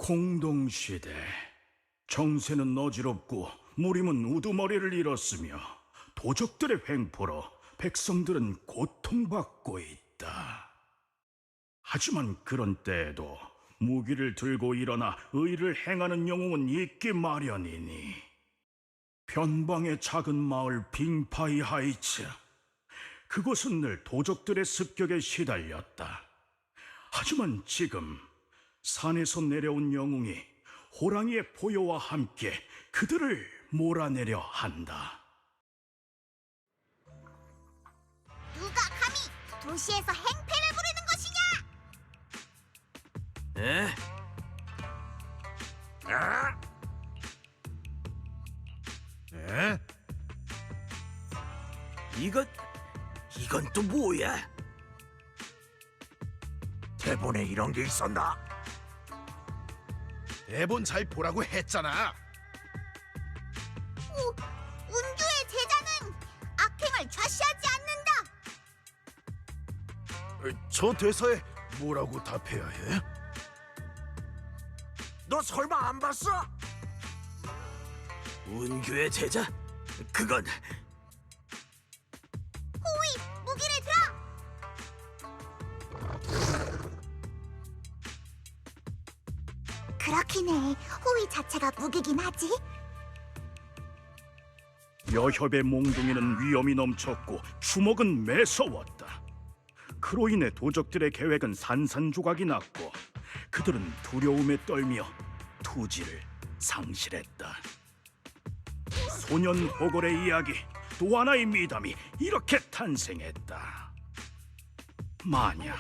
공동시대. 정세는 어지럽고 무림은 우두머리를 잃었으며 도적들의 횡포로 백성들은 고통받고 있다. 하지만 그런 때에도 무기를 들고 일어나 의를 행하는 영웅은 있기 마련이니. 변방의 작은 마을 빙파이 하이츠. 그곳은 늘 도적들의 습격에 시달렸다. 하지만 지금 산에서 내려온 영웅이 호랑이의 포효와 함께 그들을 몰아내려 한다. 누가 감히 도시에서 행패를 부르는 것이냐? 에? 아? 에? 이건 또 뭐야? 대본에 이런 게 있었나? 대본 잘 보라고 했잖아. 운규의 제자는 악행을 좌시하지 않는다. 저 대사에 뭐라고 답해야 해? 너 설마 안 봤어? 운규의 제자? 그건 호위, 무기를 들어! 그렇긴 해. 호위 자체가 무기긴 하지. 여협의 몽둥이는 위험이 넘쳤고 주먹은 매서웠다. 그로 인해 도적들의 계획은 산산조각이 났고 그들은 두려움에 떨며 투지를 상실했다. 소년 호걸의 이야기, 또 하나의 미담이 이렇게 탄생했다. 만약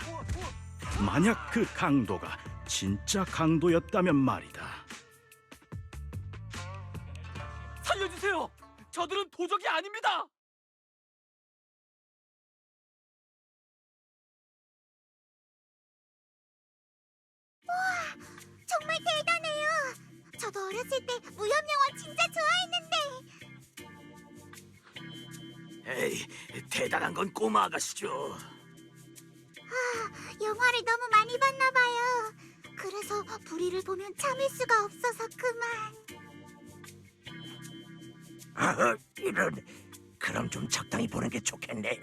그 강도가 진짜 강도였다면 말이다. 살려주세요! 저들은 도적이 아닙니다! 정말 대단해요. 저도 어렸을 때 무협영화 진짜 좋아했는데. 에이, 대단한 건 꼬마 아가씨죠. 영화를 너무 많이 봤나 봐요. 그래서 불의를 보면 참을 수가 없어서 그만. 이런. 그럼 좀 적당히 보는 게 좋겠네요.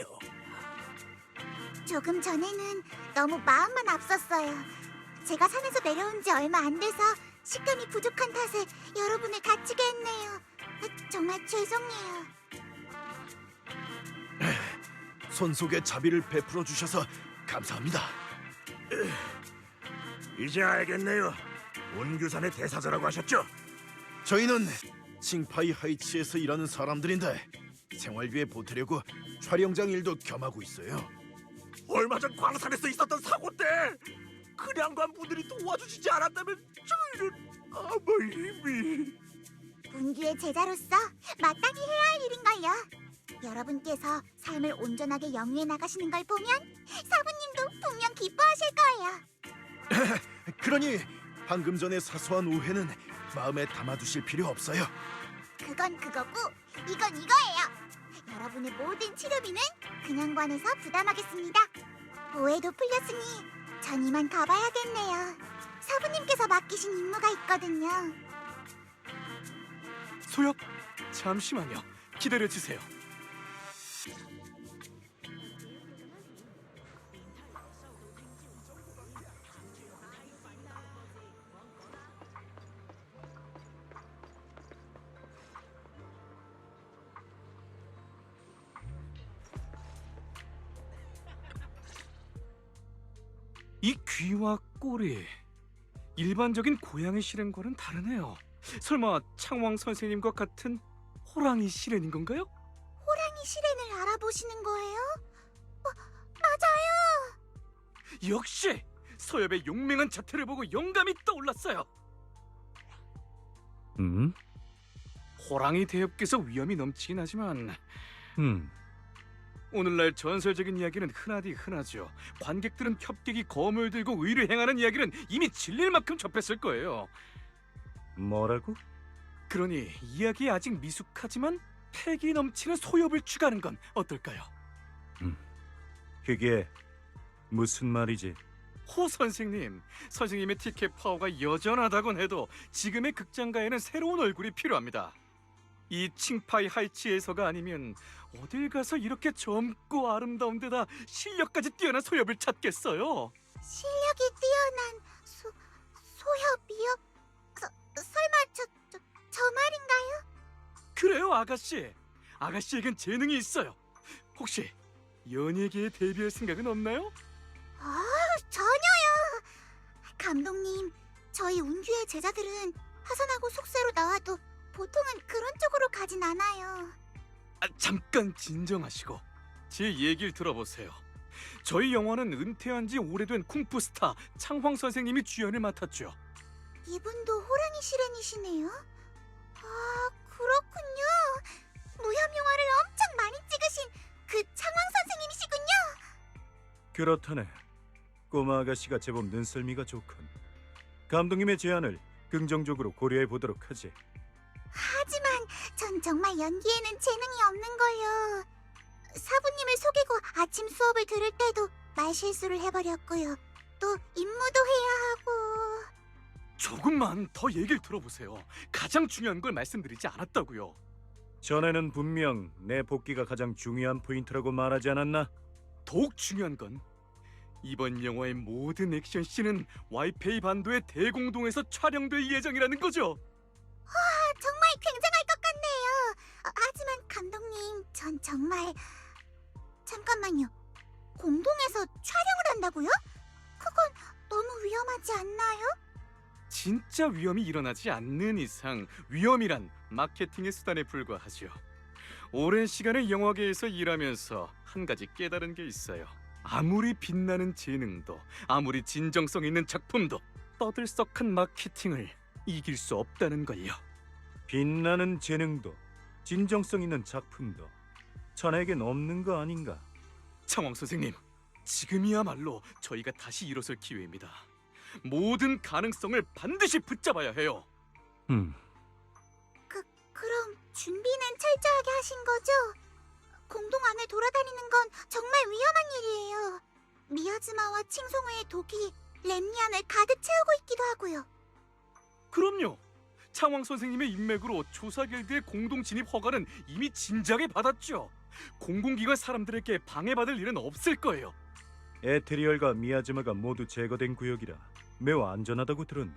조금 전에는 너무 마음만 앞섰어요. 제가 산에서 내려온 지 얼마 안 돼서 식감이 부족한 탓에 여러분을 다치게 했네요. 정말 죄송해요. 손속에 자비를 베풀어 주셔서 감사합니다. 이제 알겠네요. 온규산의 대사자라고 하셨죠? 저희는 칭파이 하이츠에서 일하는 사람들인데 생활비에 보태려고 촬영장 일도 겸하고 있어요. 얼마 전 광산에서 있었던 사고 때 그냥간 분들이 도와주시지 않았다면 저희는 아무 힘이... 운규의 제자로서 마땅히 해야 할 일인걸요. 여러분께서 삶을 온전하게 영위해 나가시는 걸 보면 사부님도 분명 기뻐하실 거예요. 그러니 방금 전의 사소한 오해는 마음에 담아두실 필요 없어요. 그건 그거고 이건 이거예요. 여러분의 모든 치료비는 근영관에서 부담하겠습니다. 오해도 풀렸으니 전 이만 가봐야겠네요. 사부님께서 맡기신 임무가 있거든요. 소엽, 잠시만요. 기다려주세요. 이 귀와 꼬리, 일반적인 고양이 실행과는 다르네요. 설마 창왕 선생님과 같은 호랑이 실행인 건가요? 호랑이 실행을 알아보시는 거예요? 맞아요. 역시 서엽의 용맹한 자태를 보고 영감이 떠올랐어요. 호랑이 대엽께서 위험이 넘치긴 하지만 오늘날 전설적인 이야기는 흔하디 흔하죠. 관객들은 협객이 검을 들고 의를 행하는 이야기는 이미 질릴 만큼 접했을 거예요. 뭐라고? 그러니 이야기에 아직 미숙하지만 패기 넘치는 소엽을 추가하는 건 어떨까요? 그게 무슨 말이지? 호 선생님, 선생님의 티켓 파워가 여전하다곤 해도 지금의 극장가에는 새로운 얼굴이 필요합니다. 이 칭파이 하이츠에서가 아니면 어딜 가서 이렇게 젊고 아름다운 데다 실력까지 뛰어난 소엽을 찾겠어요? 실력이 뛰어난 소협이요? 설마 저 말인가요? 그래요, 아가씨. 아가씨에겐 재능이 있어요. 혹시 연예계에 데뷔할 생각은 없나요? 전혀요. 감독님, 저희 운규의 제자들은 하산하고 속세로 나와도 보통은 그런 쪽으로 가진 않아요. 잠깐 진정하시고 제 얘기를 들어보세요. 저희 영화는 은퇴한 지 오래된 쿵푸 스타 창황 선생님이 주연을 맡았죠. 이분도 호랑이 실현이시네요. 그렇군요. 무협 영화를 엄청 많이 찍으신 그 창황 선생님이시군요. 그렇다네. 꼬마 아가씨가 제법 눈썰미가 좋군. 감독님의 제안을 긍정적으로 고려해 보도록 하지. 하지만 전 정말 연기에는 재능이 없는 걸요. 사부님을 속이고 아침 수업을 들을 때도 말실수를 해버렸고요. 또 임무도 해야 하고. 조금만 더 얘기를 들어보세요. 가장 중요한 걸 말씀드리지 않았다고요. 전에는 분명 내 복귀가 가장 중요한 포인트라고 말하지 않았나? 더욱 중요한 건 이번 영화의 모든 액션씬은 와이페이 반도의 대공동에서 촬영될 예정이라는 거죠. 정말 굉장할 것 같네요. 하지만 감독님, 전 정말... 잠깐만요. 공동에서 촬영을 한다고요? 그건 너무 위험하지 않나요? 진짜 위험이 일어나지 않는 이상 위험이란 마케팅의 수단에 불과하죠. 오랜 시간을 영화계에서 일하면서 한 가지 깨달은 게 있어요. 아무리 빛나는 재능도, 아무리 진정성 있는 작품도 떠들썩한 마케팅을 이길 수 없다는 걸요. 빛나는 재능도 진정성 있는 작품도 자네에겐 없는 거 아닌가? 창황 선생님, 지금이야말로 저희가 다시 일어설 기회입니다. 모든 가능성을 반드시 붙잡아야 해요. 그럼 준비는 철저하게 하신 거죠? 공동 안을 돌아다니는 건 정말 위험한 일이에요. 미야즈마와 칭송우의 독이 렘니안을 가득 채우고 있기도 하고요. 그럼요. 창황 선생님의 인맥으로 조사길드의 공동 진입 허가는 이미 진작에 받았죠. 공공기관 사람들에게 방해받을 일은 없을 거예요. 에테리얼과 미야즈마가 모두 제거된 구역이라 매우 안전하다고 들었네.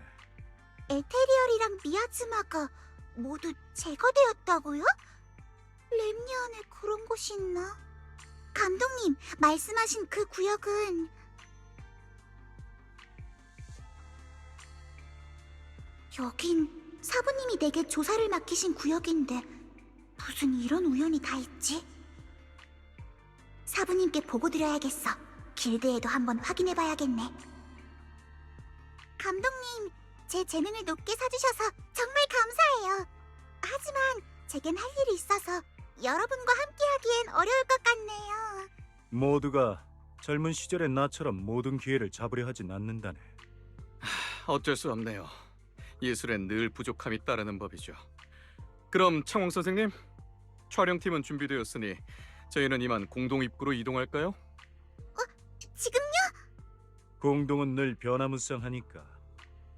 에테리얼이랑 미야즈마가 모두 제거되었다고요? 렘니안에 그런 곳이 있나? 감독님, 말씀하신 그 구역은... 여긴 사부님이 내게 조사를 맡기신 구역인데 무슨 이런 우연이 다 있지? 사부님께 보고드려야겠어. 길드에도 한번 확인해봐야겠네. 감독님, 제 재능을 높게 사주셔서 정말 감사해요. 하지만 제겐 할 일이 있어서 여러분과 함께하기엔 어려울 것 같네요. 모두가 젊은 시절의 나처럼 모든 기회를 잡으려 하진 않는다네. 어쩔 수 없네요. 예술엔 늘 부족함이 따르는 법이죠. 그럼 창홍 선생님, 촬영팀은 준비되었으니 저희는 이만 공동 입구로 이동할까요? 지금요? 공동은 늘 변화무쌍하니까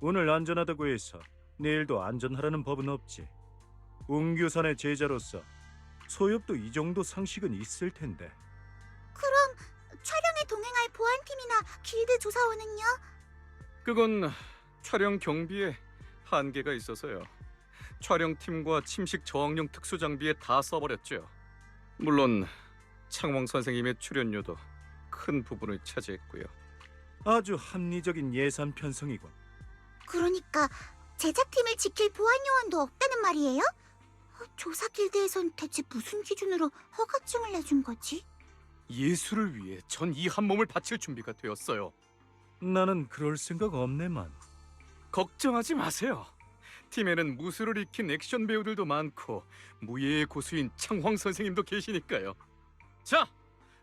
오늘 안전하다고 해서 내일도 안전하라는 법은 없지. 웅규산의 제자로서 소엽도 이 정도 상식은 있을 텐데. 그럼 촬영에 동행할 보안팀이나 길드 조사원은요? 그건 촬영 경비에 한계가 있어서요. 촬영팀과 침식 저항용 특수장비에 다 써버렸죠. 물론 창왕 선생님의 출연료도 큰 부분을 차지했고요. 아주 합리적인 예산 편성이군. 그러니까 제작팀을 지킬 보안 요원도 없다는 말이에요? 조사 길드에선 대체 무슨 기준으로 허가증을 내준 거지? 예술을 위해 전 이 한 몸을 바칠 준비가 되었어요. 나는 그럴 생각 없네만. 걱정하지 마세요. 팀에는 무술을 익힌 액션 배우들도 많고 무예의 고수인 창황 선생님도 계시니까요. 자,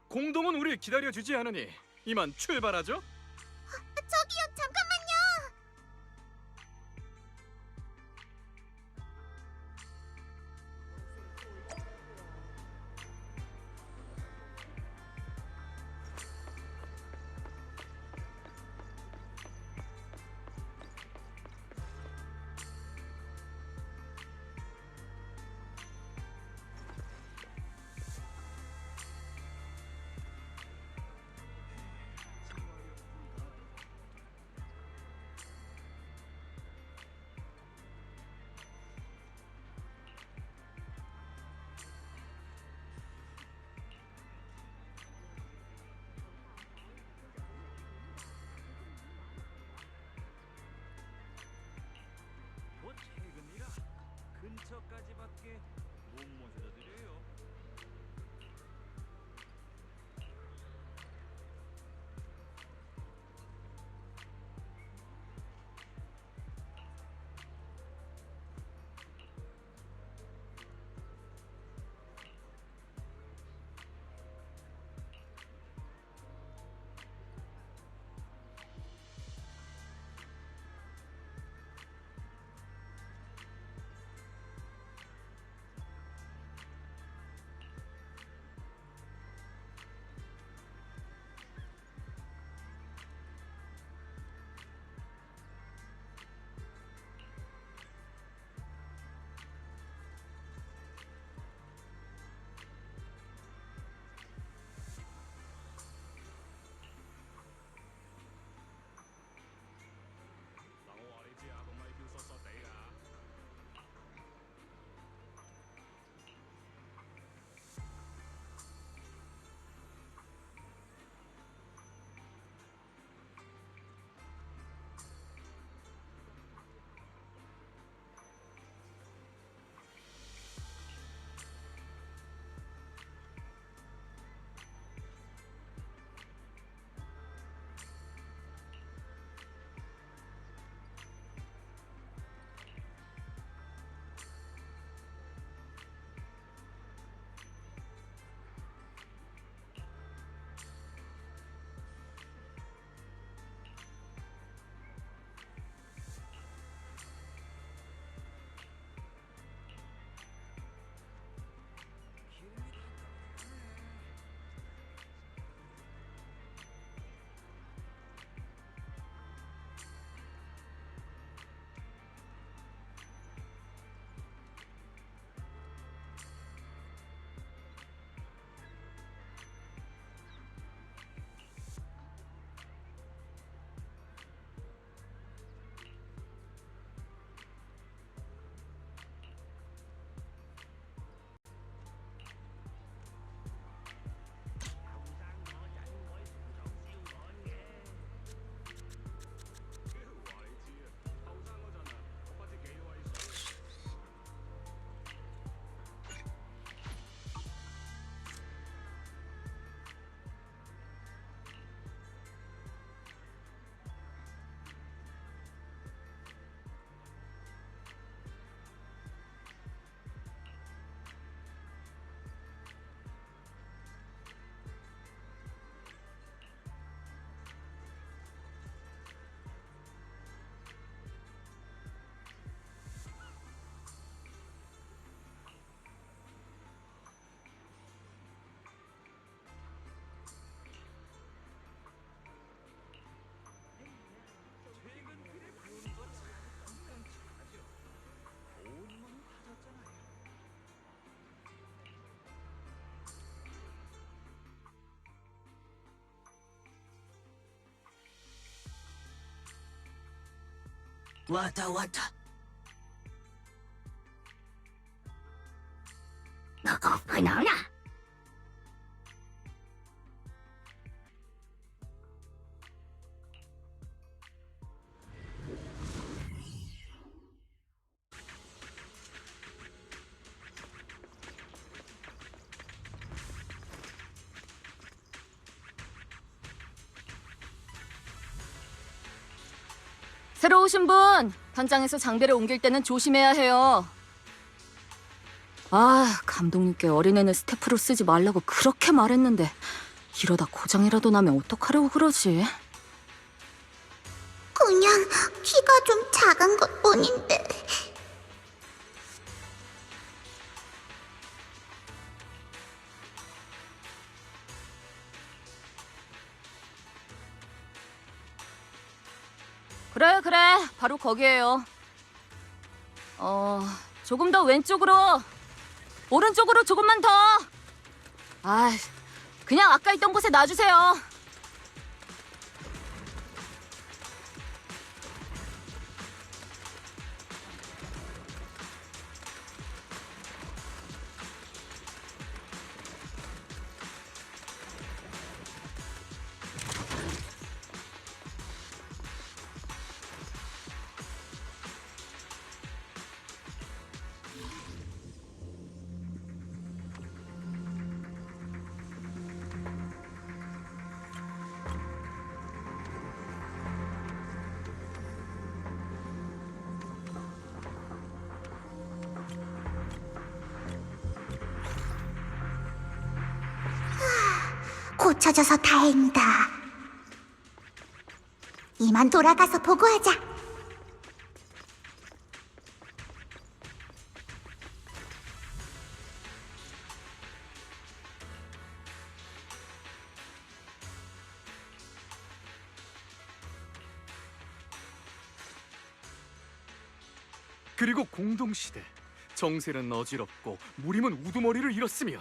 공동은 우리 기다려주지 않으니 이만 출발하죠. 저기요, 잠깐만요. 왔다 왔다. 너가 그나나? 새로 오신 분, 현장에서 장비를 옮길 때는 조심해야 해요. 아, 감독님께 어린애는 스태프로 쓰지 말라고 그렇게 말했는데 이러다 고장이라도 나면 어떡하려고 그러지? 그냥 키가 좀 작은 것뿐인데. 그래, 바로 거기에요. 조금 더 왼쪽으로, 오른쪽으로 조금만 더. 아, 그냥 아까 있던 곳에 놔주세요. 고쳐져서 다행이다. 이만 돌아가서 보고하자. 그리고 공동시대. 정세는 어지럽고 무림은 우두머리를 잃었으며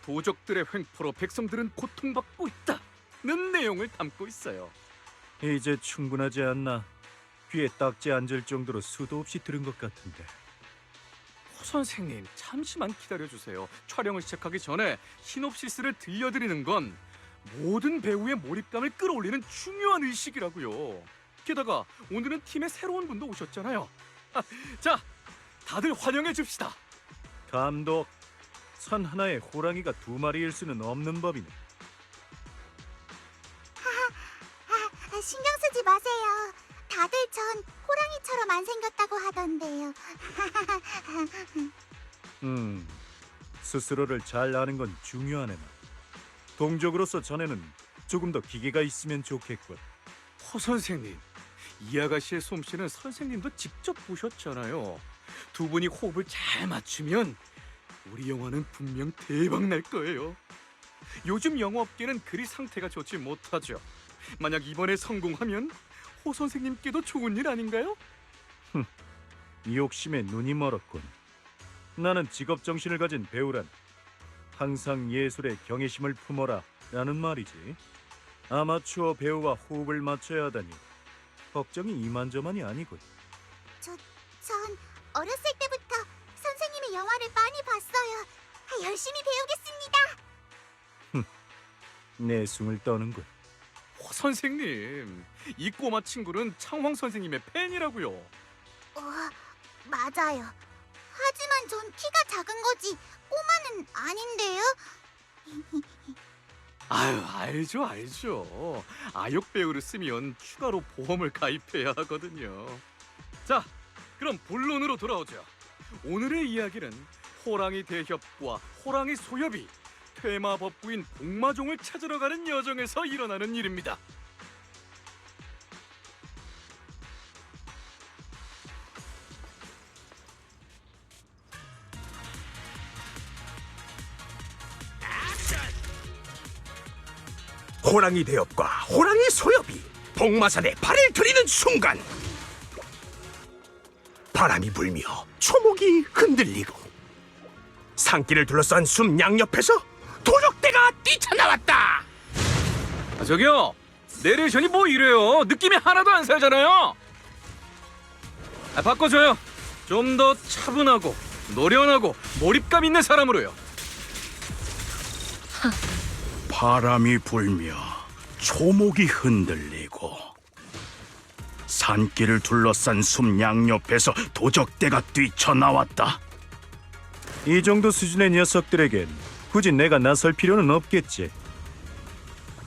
도적들의 횡포로 백성들은 고통받고 있다는 내용을 담고 있어요. 이제 충분하지 않나? 귀에 딱지 앉을 정도로 수도 없이 들은 것 같은데. 호 선생님, 잠시만 기다려주세요. 촬영을 시작하기 전에 시놉시스를 들려드리는 건 모든 배우의 몰입감을 끌어올리는 중요한 의식이라고요. 게다가 오늘은 팀에 새로운 분도 오셨잖아요. 자, 다들 환영해 줍시다. 감독, 산 하나에 호랑이가 두 마리일 수는 없는 법이네. 신경 쓰지 마세요. 다들 전 호랑이처럼 안 생겼다고 하던데요. 스스로를 잘 아는 건 중요하네. 동족으로서 전에는 조금 더 기계가 있으면 좋겠군. 호 선생님, 이 아가씨의 솜씨는 선생님도 직접 보셨잖아요. 두 분이 호흡을 잘 맞추면 우리 영화는 분명 대박 날 거예요. 요즘 영화업계는 그리 상태가 좋지 못하죠. 만약 이번에 성공하면 호 선생님께도 좋은 일 아닌가요? 욕심에 눈이 멀었군. 나는 직업 정신을 가진 배우란 항상 예술에 경외심을 품어라 라는 말이지. 아마추어 배우와 호흡을 맞춰야 하다니 걱정이 이만저만이 아니군. 전 어렸을 때부터 선생님의 영화를 많이 봤어요. 열심히 배우겠습니다. 내숭을 떠는군. 호 선생님, 이 꼬마 친구는 창황 선생님의 팬이라고요. 맞아요. 하지만 전 키가 작은 거지 꼬마는 아닌데요. 아유, 알죠. 아역 배우를 쓰면 추가로 보험을 가입해야 하거든요. 자, 그럼 본론으로 돌아오죠. 오늘의 이야기는 호랑이 대협과 호랑이 소협이 퇴마 법부인 복마종을 찾으러 가는 여정에서 일어나는 일입니다. 호랑이 대엽과 호랑이 소엽이 복마산에 발을 들이는 순간 바람이 불며 초목이 흔들리고 산길을 둘러싼 숲 양옆에서 도적대가 뛰쳐나왔다. 저기요, 내레이션이 뭐 이래요? 느낌이 하나도 안 살잖아요. 바꿔줘요. 좀 더 차분하고 노련하고 몰입감 있는 사람으로요. 바람이 불며 초목이 흔들리고 산길을 둘러싼 숲 양옆에서 도적대가 뛰쳐나왔다. 이 정도 수준의 녀석들에겐 굳이 내가 나설 필요는 없겠지.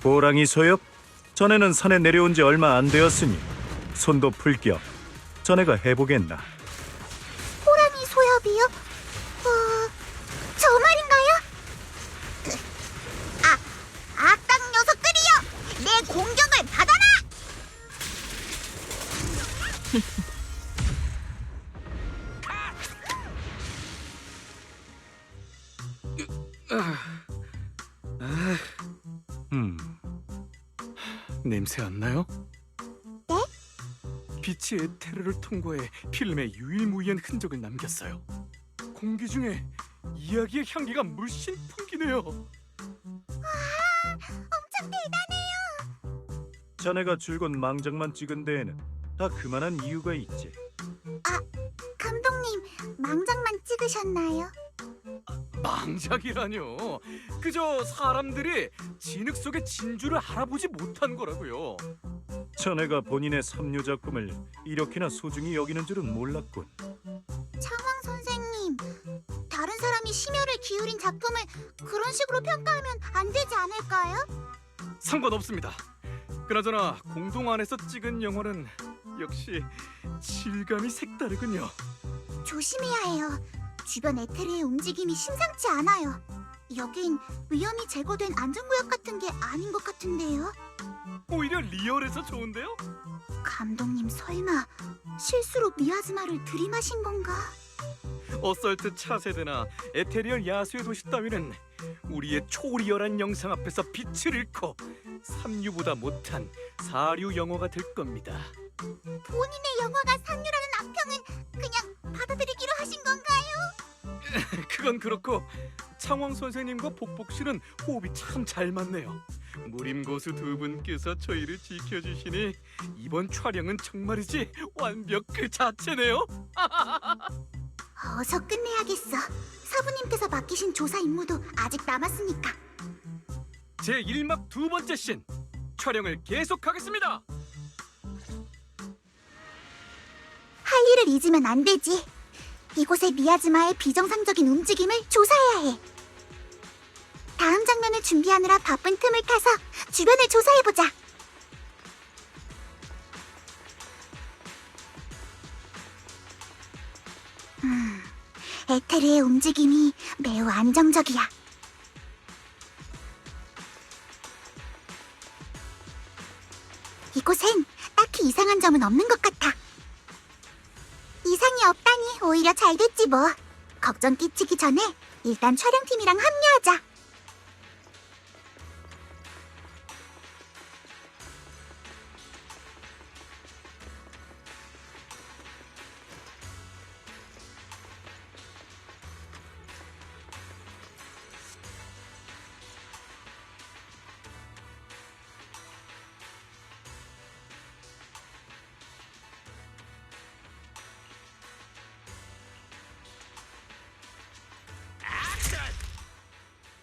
호랑이 소엽? 전에는 산에 내려온 지 얼마 안 되었으니 손도 풀 겸 전에가 해보겠나. 호랑이 소엽이요? 저 말인가요? 악당 녀석들이여! 내 공격을 받아라! 냄새 안 나요? 네? 빛이 에테르를 통과해 필름에 유일무이한 흔적을 남겼어요. 공기 중에 이야기의 향기가 물씬 풍기네요. 엄청 대단해요! 자네가 줄곧 망작만 찍은 데에는 다 그만한 이유가 있지. 감독님, 망작만 찍으셨나요? 망작이라뇨. 그저 사람들이 진흙 속의 진주를 알아보지 못한 거라고요. 자네가 본인의 삼류 작품을 이렇게나 소중히 여기는 줄은 몰랐군. 창왕 선생님, 다른 사람이 심혈을 기울인 작품을 그런 식으로 평가하면 안 되지 않을까요? 상관없습니다. 그나저나 공동 안에서 찍은 영화는 역시 질감이 색다르군요. 조심해야 해요. 주변 에테르의 움직임이 심상치 않아요. 여긴 위험이 제거된 안전구역 같은 게 아닌 것 같은데요. 오히려 리얼해서 좋은데요? 감독님 설마 실수로 미아즈마를 들이마신 건가? 어설트 차세대나 에테리얼 야수의 도시 따위는 우리의 초리얼한 영상 앞에서 빛을 잃고 삼류보다 못한 사류 영화가 될 겁니다. 본인의 영화가 상류라는 악평은 그냥 받아들이기로 하신 건가요? 그건 그렇고 창왕 선생님과 복복 씨는 호흡이 참 잘 맞네요. 무림고수 두 분께서 저희를 지켜주시니 이번 촬영은 정말이지 완벽 그 자체네요. 어서 끝내야겠어. 사부님께서 맡기신 조사 임무도 아직 남았으니까. 제 1막 두 번째 씬 촬영을 계속하겠습니다. 할 일을 잊으면 안 되지. 이곳의 미야즈마의 비정상적인 움직임을 조사해야 해. 다음 장면을 준비하느라 바쁜 틈을 타서 주변을 조사해보자. 에테르의 움직임이 매우 안정적이야. 이곳엔 딱히 이상한 점은 없는 것 같아. 이상이 없다니 오히려 잘 됐지 뭐. 걱정 끼치기 전에 일단 촬영팀이랑 합류하자.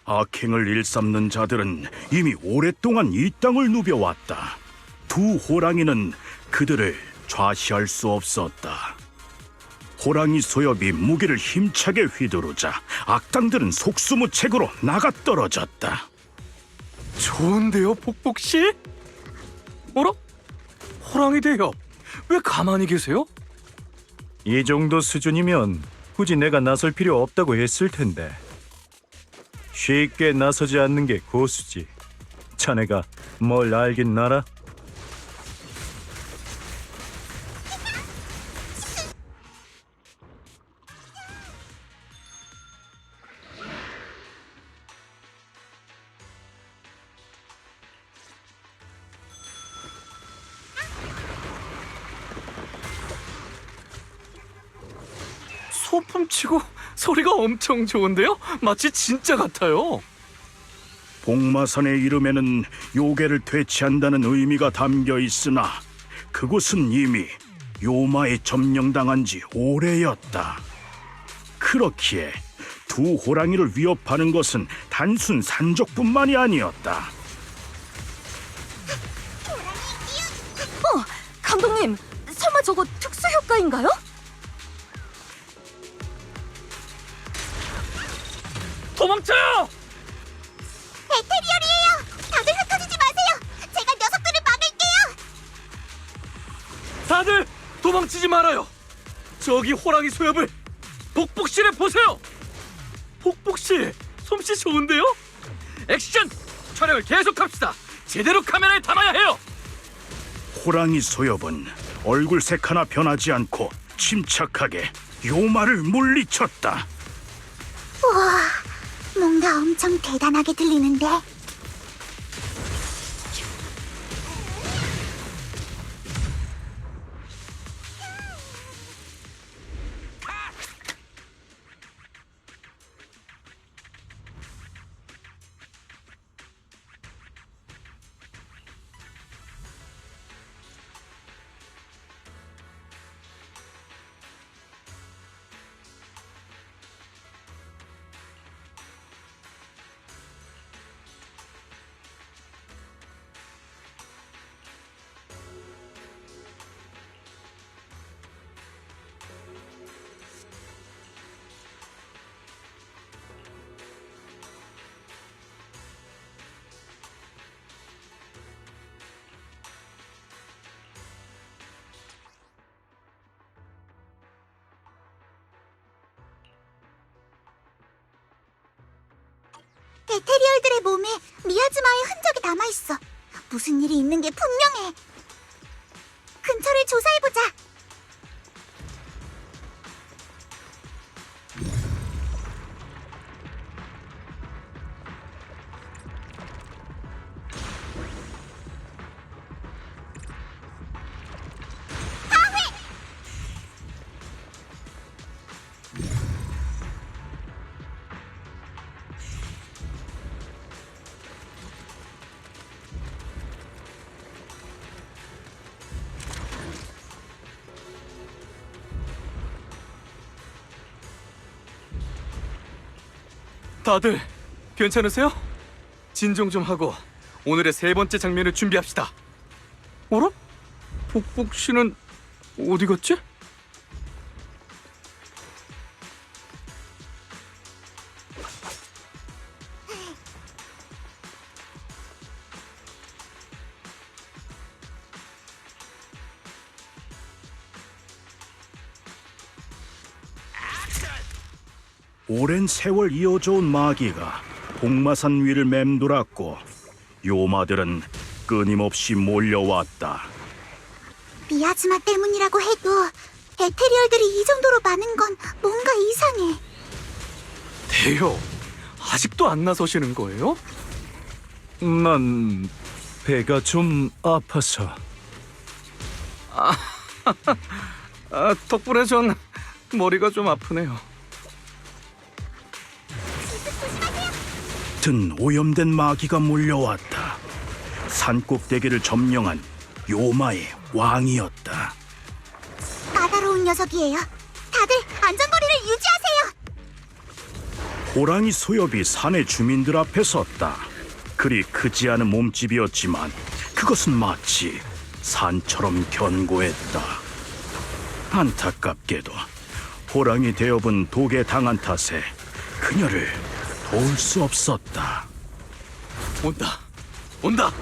악행을 일삼는 자들은 이미 오랫동안 이 땅을 누벼왔다. 두 호랑이는 그들을 좌시할 수 없었다. 호랑이 소엽이 무기를 힘차게 휘두르자 악당들은 속수무책으로 나가떨어졌다. 좋은데요, 복복 씨? 어라? 호랑이 대협, 왜 가만히 계세요? 이 정도 수준이면 굳이 내가 나설 필요 없다고 했을 텐데. 쉽게 나서지 않는 게 고수지. 자네가 뭘 알긴 알아? 소품치고 소리가 엄청 좋은데요? 마치 진짜 같아요. 복마산의 이름에는 요괴를 퇴치한다는 의미가 담겨 있으나 그곳은 이미 요마에 점령당한 지 오래였다. 그렇기에 두 호랑이를 위협하는 것은 단순 산적뿐만이 아니었다. 감독님, 설마 저거 특수 효과인가요? 도망쳐요! 에테리얼이에요. 다들 흩어지지 마세요. 제가 녀석들을 막을게요. 다들 도망치지 말아요. 저기 호랑이 소엽을 복복실에 보세요. 복복실 솜씨 좋은데요? 액션! 촬영을 계속합시다. 제대로 카메라에 담아야 해요. 호랑이 소엽은 얼굴색 하나 변하지 않고 침착하게 요마를 물리쳤다. 우와, 뭔가 엄청 대단하게 들리는데. 에테리얼들의 몸에 미아즈마의 흔적이 남아있어. 무슨 일이 있는 게 분명해. 근처를 조사해보자. 다들 괜찮으세요? 진정 좀 하고 오늘의 세 번째 장면을 준비합시다. 어라? 복복 씨는 어디 갔지? 오랜 세월 이어져 온 마귀가 복마산 위를 맴돌았고 요마들은 끊임없이 몰려왔다. 미아즈마 때문이라고 해도 에테리얼들이 이 정도로 많은 건 뭔가 이상해. 대요, 아직도 안 나서시는 거예요? 난 배가 좀 아파서. 덕분에 전 머리가 좀 아프네요. 든 오염된 마귀가 몰려왔다. 산꼭대기를 점령한 요마의 왕이었다. 까다로운 녀석이에요. 다들 안전거리를 유지하세요. 호랑이 소엽이 산의 주민들 앞에 섰다. 그리 크지 않은 몸집이었지만 그것은 마치 산처럼 견고했다. 안타깝게도 호랑이 대업은 독에 당한 탓에 그녀를 도울 수 없었다. 온다!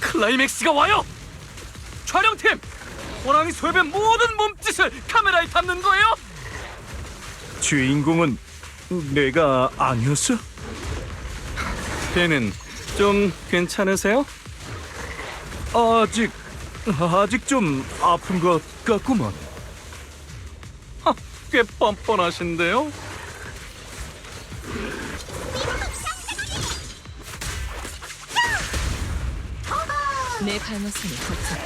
클라이맥스가 와요! 촬영팀! 호랑이 소엽의 모든 몸짓을 카메라에 담는 거예요? 주인공은 내가 아니었어? 배는 좀 괜찮으세요? 아직 좀 아픈 것 같구만. 꽤 뻔뻔하신데요? 내 발밑을 걷자.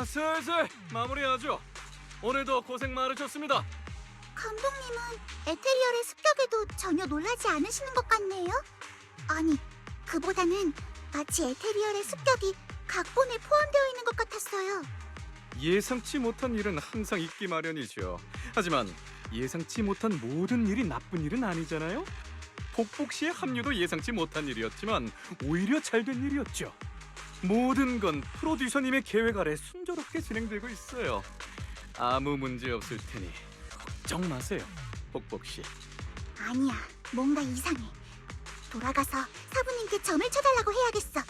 슬슬 마무리하죠. 오늘도 고생 많으셨습니다. 감독님은 에테리얼의 습격에도 전혀 놀라지 않으시는 것 같네요. 아니, 그보다는 마치 에테리얼의 습격이 각본에 포함되어 있는 것 같았어요. 예상치 못한 일은 항상 있기 마련이죠. 하지만 예상치 못한 모든 일이 나쁜 일은 아니잖아요. 복복 씨의 합류도 예상치 못한 일이었지만 오히려 잘된 일이었죠. 모든 건 프로듀서님의 계획 아래 순조롭게 진행되고 있어요. 아무 문제 없을 테니 걱정 마세요, 복복 씨. 아니야, 뭔가 이상해. 돌아가서 사부님께 점을 쳐달라고 해야겠어.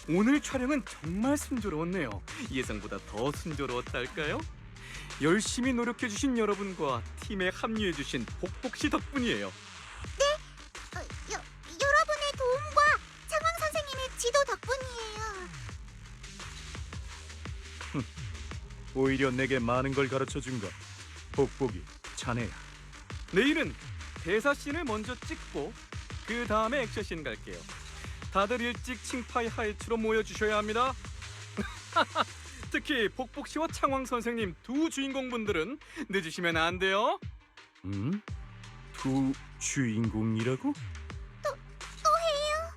오늘 촬영은 정말 순조로웠네요. 예상보다 더 순조로웠달까요? 열심히 노력해주신 여러분과 팀에 합류해주신 복복 씨 덕분이에요. 여러분의 도움과 창왕 선생님의 지도 덕분이에요. 오히려 내게 많은 걸 가르쳐 준 건 복복이 자네야. 내일은 대사 씬을 먼저 찍고 그 다음에 액션 씬 갈게요. 다들 일찍 칭파이 하이츠로 모여주셔야 합니다. 특히 복복 씨와 창왕 선생님 두 주인공분들은 늦으시면 안 돼요. 두 주인공이라고? 또 해요?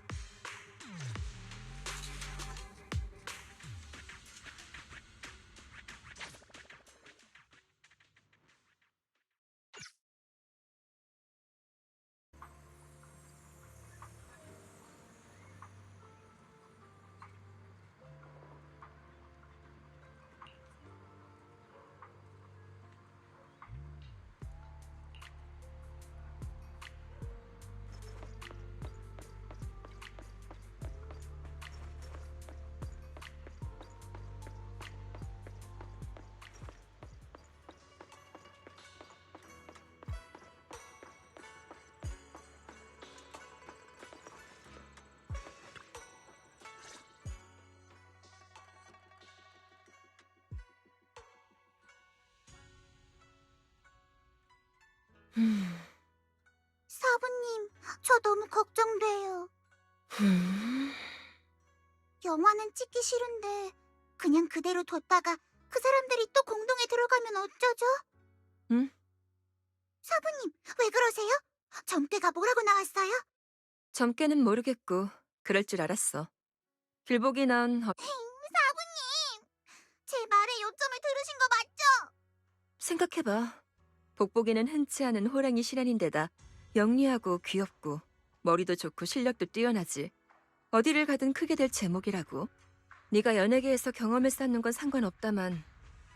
사부님, 저 너무 걱정돼요. 영화는 찍기 싫은데 그냥 그대로 뒀다가 그 사람들이 또 공동에 들어가면 어쩌죠? 응? 사부님, 왜 그러세요? 점괘가 뭐라고 나왔어요? 점괘는 모르겠고 그럴 줄 알았어. 길복이 난 사부님, 제 말의 요점을 들으신 거 맞죠? 생각해봐. 복복이는 흔치 않은 호랑이 실현인데다 영리하고 귀엽고 머리도 좋고 실력도 뛰어나지. 어디를 가든 크게 될 제목이라고. 네가 연예계에서 경험을 쌓는 건 상관없다만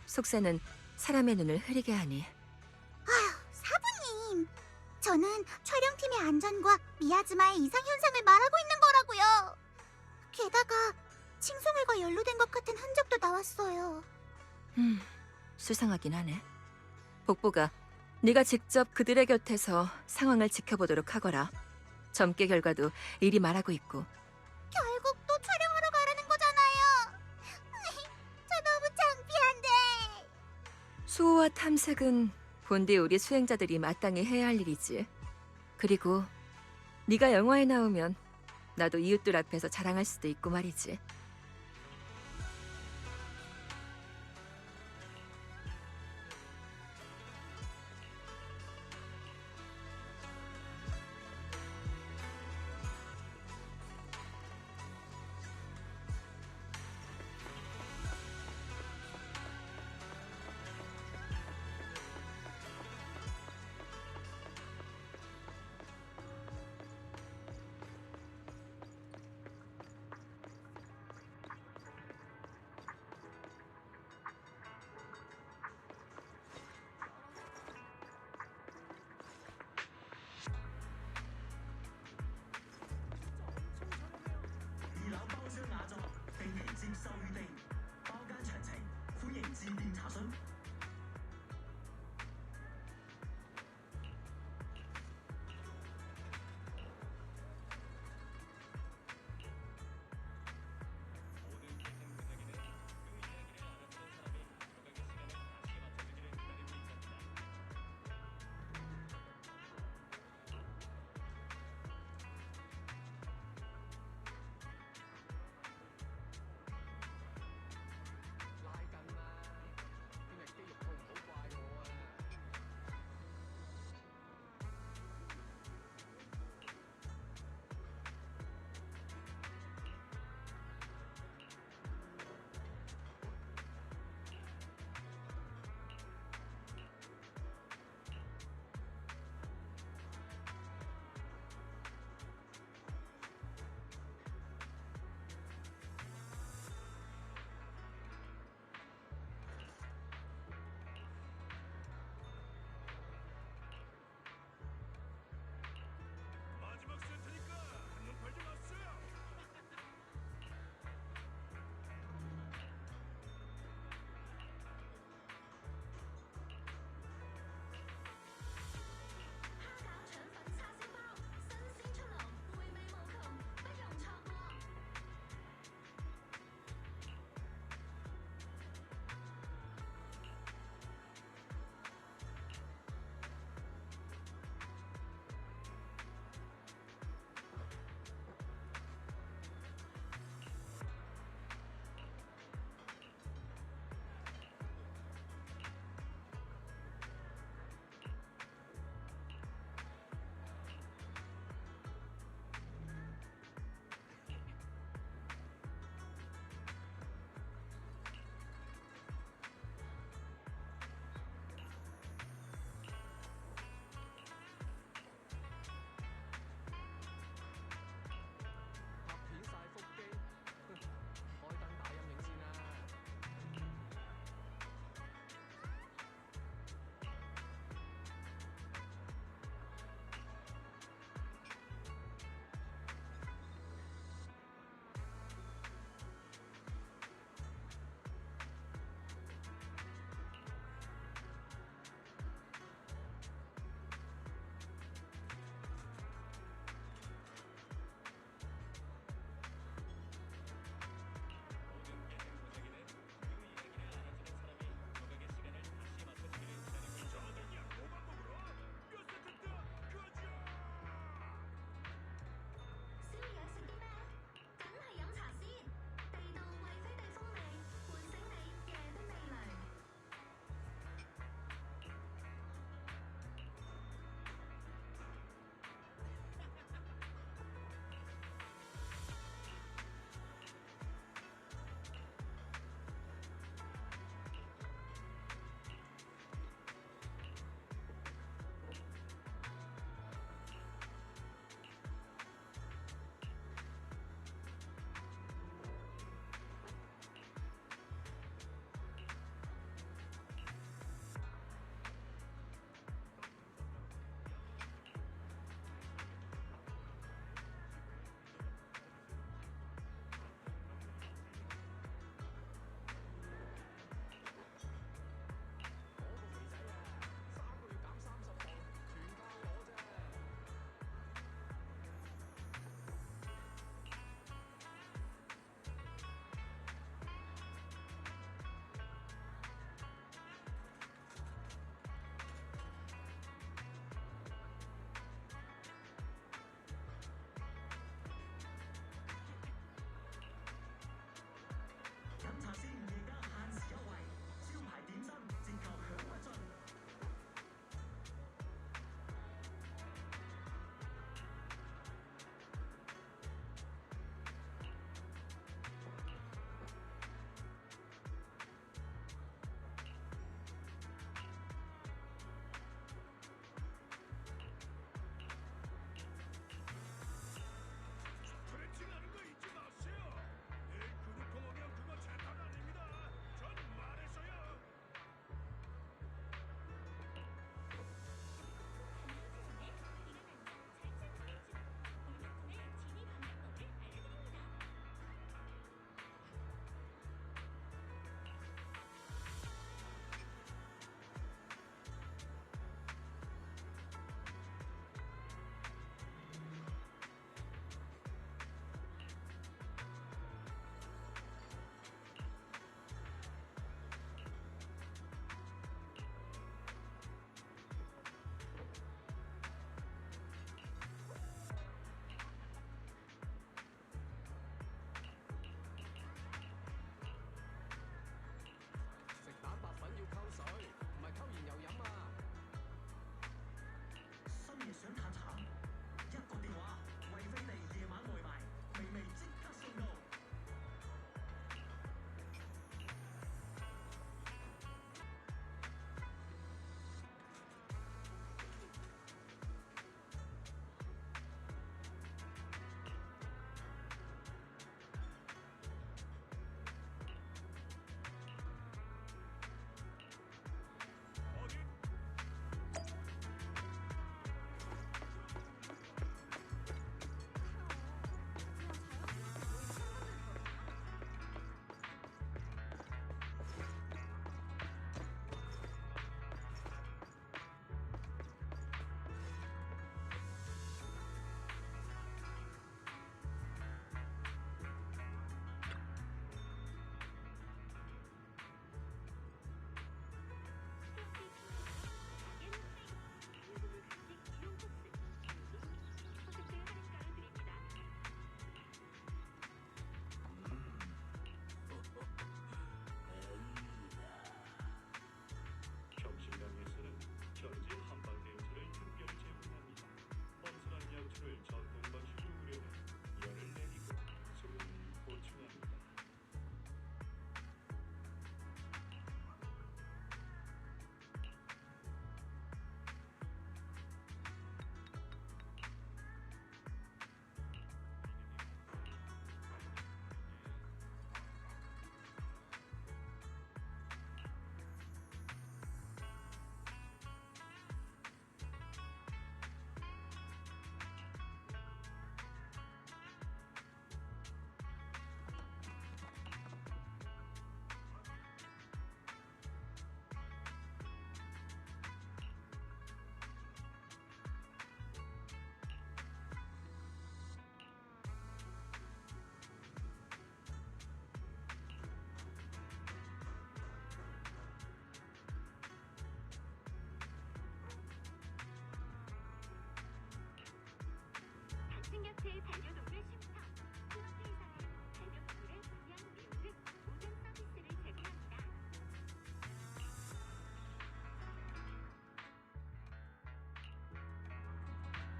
속세는 사람의 눈을 흐리게 하니. 아휴, 사부님. 저는 촬영팀의 안전과 미야즈마의 이상 현상을 말하고 있는 거라고요. 게다가 칭송물과 연루된 것 같은 흔적도 나왔어요. 수상하긴 하네. 복보가 네가 직접 그들의 곁에서 상황을 지켜보도록 하거라. 점괘 결과도 이리 말하고 있고. 결국 또 촬영하러 가라는 거잖아요. 저 너무 창피한데. 수호와 탐색은 본디 우리 수행자들이 마땅히 해야 할 일이지. 그리고 네가 영화에 나오면 나도 이웃들 앞에서 자랑할 수도 있고 말이지.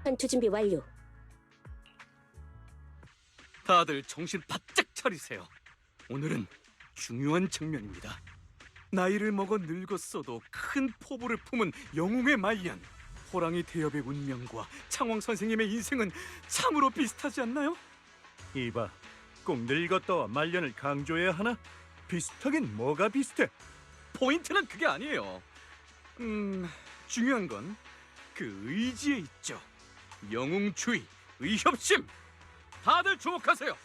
전투 준비 완료. 다들 정신 바짝 차리세요. 오늘은 중요한 장면입니다. 나이를 먹어 늙었어도 큰 포부를 품은 영웅의 말년. 호랑이 대엽의 운명과 창왕 선생님의 인생은 참으로 비슷하지 않나요? 이봐, 꼭 늙었다와 말년을 강조해야 하나? 비슷하긴 뭐가 비슷해? 포인트는 그게 아니에요. 중요한 건 그 의지에 있죠. 영웅주의, 의협심. 다들 주목하세요.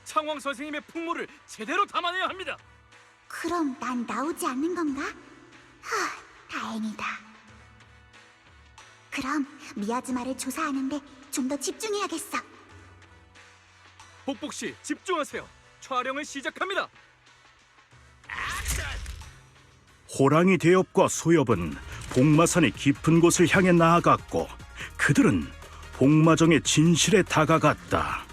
창왕 선생님의 풍모를 제대로 담아내야 합니다. 그럼 난 나오지 않는 건가? 다행이다. 그럼 미야즈마를 조사하는데 좀 더 집중해야겠어. 복복 씨, 집중하세요. 촬영을 시작합니다. 호랑이 대엽과 소엽은 복마산의 깊은 곳을 향해 나아갔고 그들은 복마정의 진실에 다가갔다.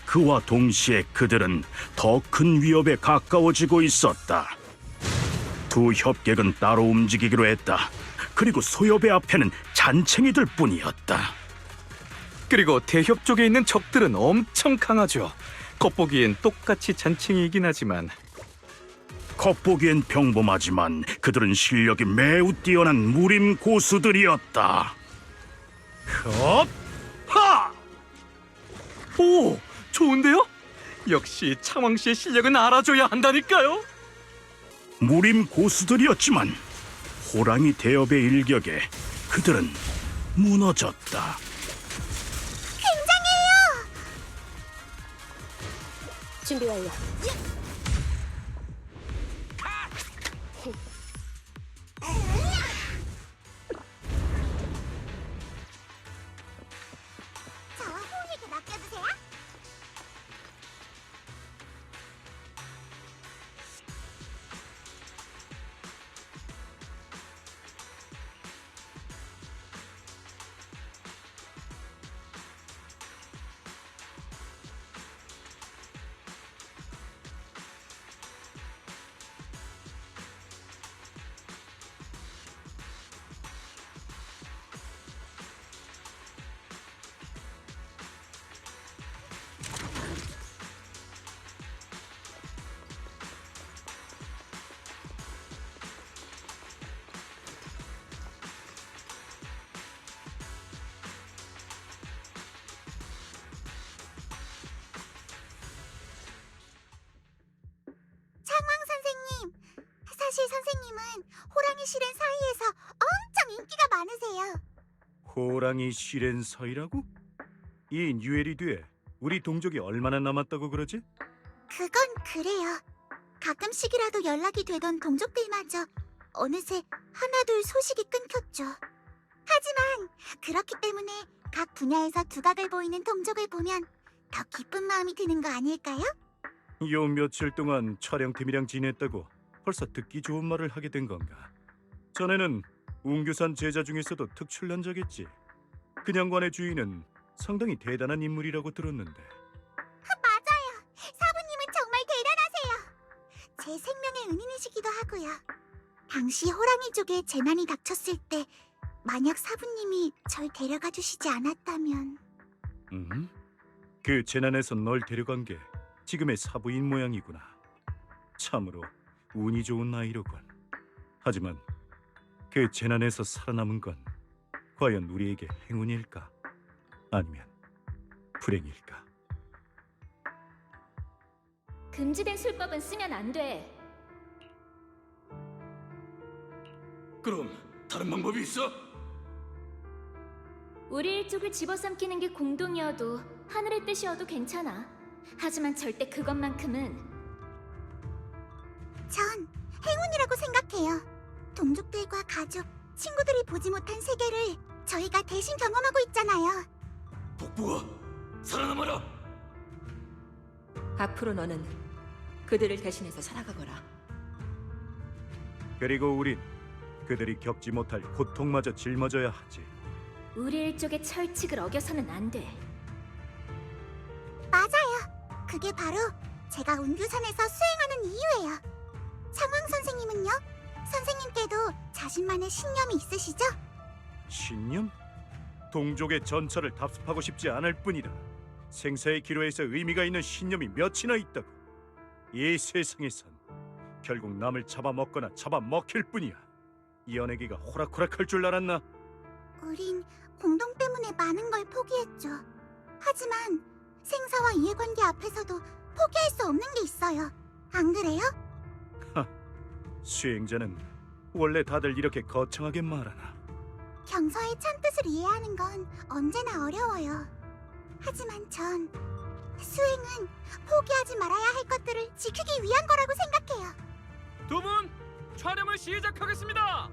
그와 동시에 그들은 더 큰 위협에 가까워지고 있었다. 두 협객은 따로 움직이기로 했다. 그리고 소엽의 앞에는 잔챙이들 뿐이었다. 그리고 대협 쪽에 있는 적들은 엄청 강하죠. 겉보기엔 똑같이 잔챙이이긴 하지만 겉보기엔 평범하지만 그들은 실력이 매우 뛰어난 무림 고수들이었다. 하! 오, 좋은데요? 역시 창왕 씨의 실력은 알아줘야 한다니까요. 무림 고수들이었지만 호랑이 대엽의 일격에 그들은 무너졌다. 준비 완료. 저와 호우에게 맡겨주세요. 창왕 선생님, 사실 선생님은 호랑이 실엔 사이에서 엄청 인기가 많으세요. 호랑이 실엔 서이라고? 이 뉴엘이 뒤에 우리 동족이 얼마나 남았다고 그러지? 그건 그래요. 가끔씩이라도 연락이 되던 동족들마저 어느새 하나둘 소식이 끊겼죠. 하지만 그렇기 때문에 각 분야에서 두각을 보이는 동족을 보면 더 기쁜 마음이 드는 거 아닐까요? 요 며칠 동안 촬영팀이랑 지냈다고 벌써 듣기 좋은 말을 하게 된 건가? 전에는 웅규산 제자 중에서도 특출난자겠지. 그냥관의 주인은 상당히 대단한 인물이라고 들었는데. 맞아요. 사부님은 정말 대단하세요. 제 생명의 은인이시기도 하고요. 당시 호랑이족에 재난이 닥쳤을 때 만약 사부님이 절 데려가 주시지 않았다면 그 재난에서 널 데려간 게 지금의 사부인 모양이구나. 참으로 운이 좋은 아이로군. 하지만 그 재난에서 살아남은 건 과연 우리에게 행운일까? 아니면 불행일까? 금지된 술법은 쓰면 안 돼. 그럼 다른 방법이 있어? 우리 일족을 집어삼키는 게 공동이어도 하늘의 뜻이어도 괜찮아. 하지만 절대 그것만큼은. 전 행운이라고 생각해요. 동족들과 가족, 친구들이 보지 못한 세계를 저희가 대신 경험하고 있잖아요. 복부가 살아남아라. 앞으로 너는 그들을 대신해서 살아가거라. 그리고 우린 그들이 겪지 못할 고통마저 짊어져야 하지. 우리 일족의 철칙을 어겨서는 안 돼. 맞아요. 그게 바로 제가 운규산에서 수행하는 이유예요. 창왕 선생님은요? 선생님께도 자신만의 신념이 있으시죠? 신념? 동족의 전처를 답습하고 싶지 않을 뿐이다. 생사의 기로에서 의미가 있는 신념이 몇이나 있다고. 이 세상에선 결국 남을 잡아먹거나 잡아먹힐 뿐이야. 연예계가 호락호락할 줄 알았나? 우린 공동 때문에 많은 걸 포기했죠. 하지만 생사와 이해관계 앞에서도 포기할 수 없는 게 있어요. 안 그래요? 수행자는 원래 다들 이렇게 거창하게 말하나? 경서의 참뜻을 이해하는 건 언제나 어려워요. 하지만 전 수행은 포기하지 말아야 할 것들을 지키기 위한 거라고 생각해요. 두 분 촬영을 시작하겠습니다.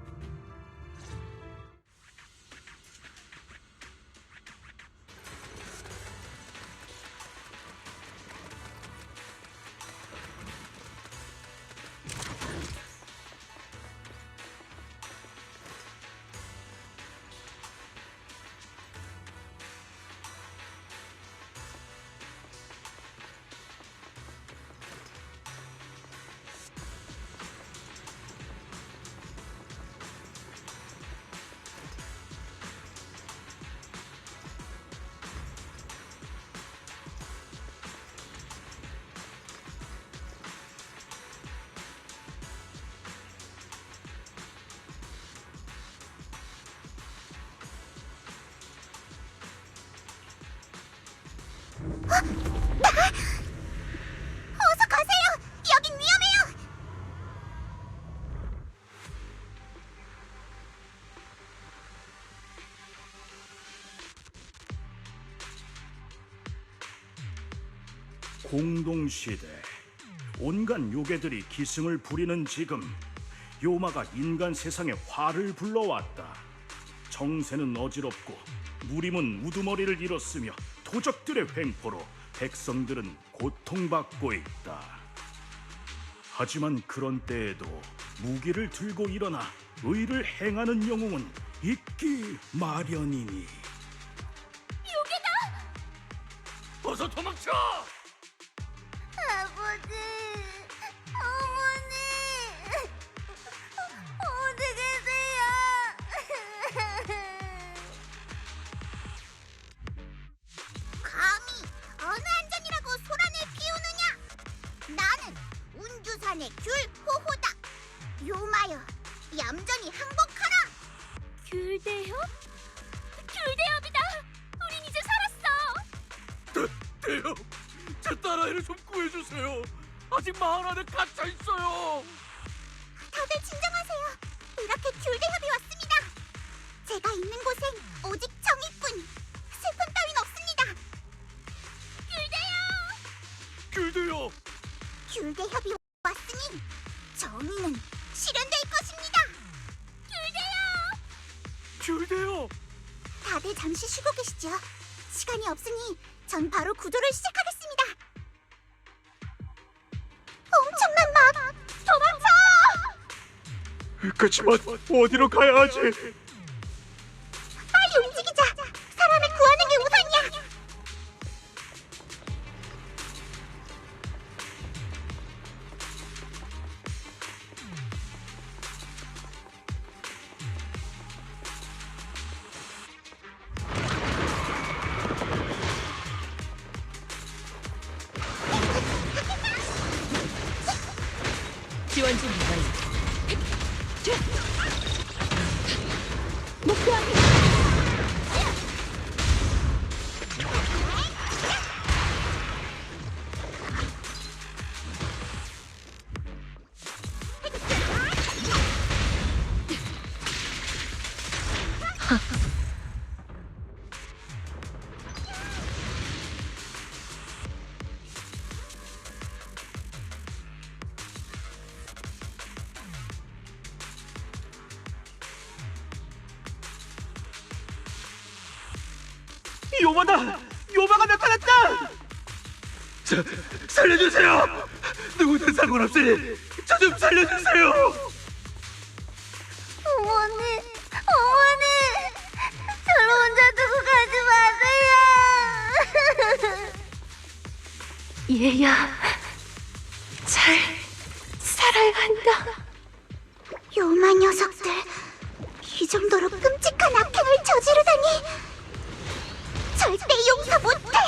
어서 가세요! 여긴 위험해요! 공동시대 온갖 요괴들이 기승을 부리는 지금 요마가 인간 세상에 화를 불러왔다. 정세는 어지럽고 무림은 우두머리를 잃었으며 도적들의 횡포로 백성들은 고통받고 있다. 하지만 그런 때에도 무기를 들고 일어나 의를 행하는 영웅은 있기 마련이니. 어서 도망쳐! 아버지, 어머니, 어디 계세요? 감히 어느 안전이라고 소란을 피우느냐? 나는 운주산의 귤호호다. 요마여, 얌전히 항복하라. 귤대협? 귤대협이다! 우린 이제 살았어! 대요, 제 딸아이를 좀 구해주세요. 아직 마을 안에 갇혀 있어요. 다들 진정하세요. 이렇게 귤대협이 왔습니다. 제가 있는 곳엔 오직 정의뿐, 슬픔 따윈 없습니다. 귤대요, 귤대협이 왔으니 정의는 실현될 것입니다. 귤대요. 다들 잠시 쉬고 계시죠. 시간이 없으니 전 바로 구조를 시작하겠습니다. 엄청난 막! 도망쳐! 그치만 어디로 가야 하지? 빨리 움직이자! 사람을 구하는 게 우선이야! 지원 준비 완료. 목표 앞에 요마다! 요마가 나타났다! 살려주세요! 누구든 상관없으니 저 좀 살려주세요! 어머니, 어머니, 저를 혼자 두고 가지 마세요. 얘야, 잘 살아야 한다. 요마 녀석들, 이 정도로 끔찍한 악행을 저지르다니. 절대 용서 못해!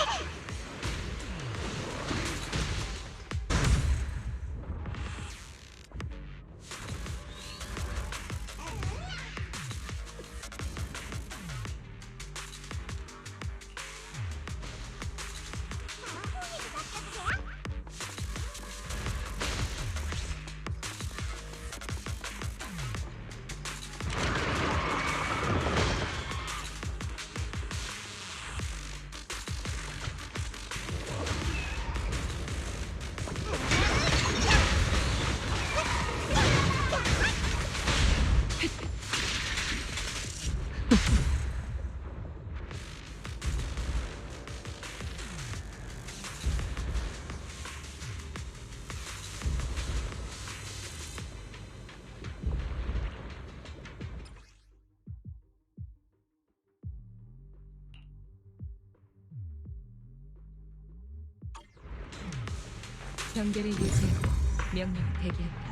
경계를 유지하고 명령을 대기한다.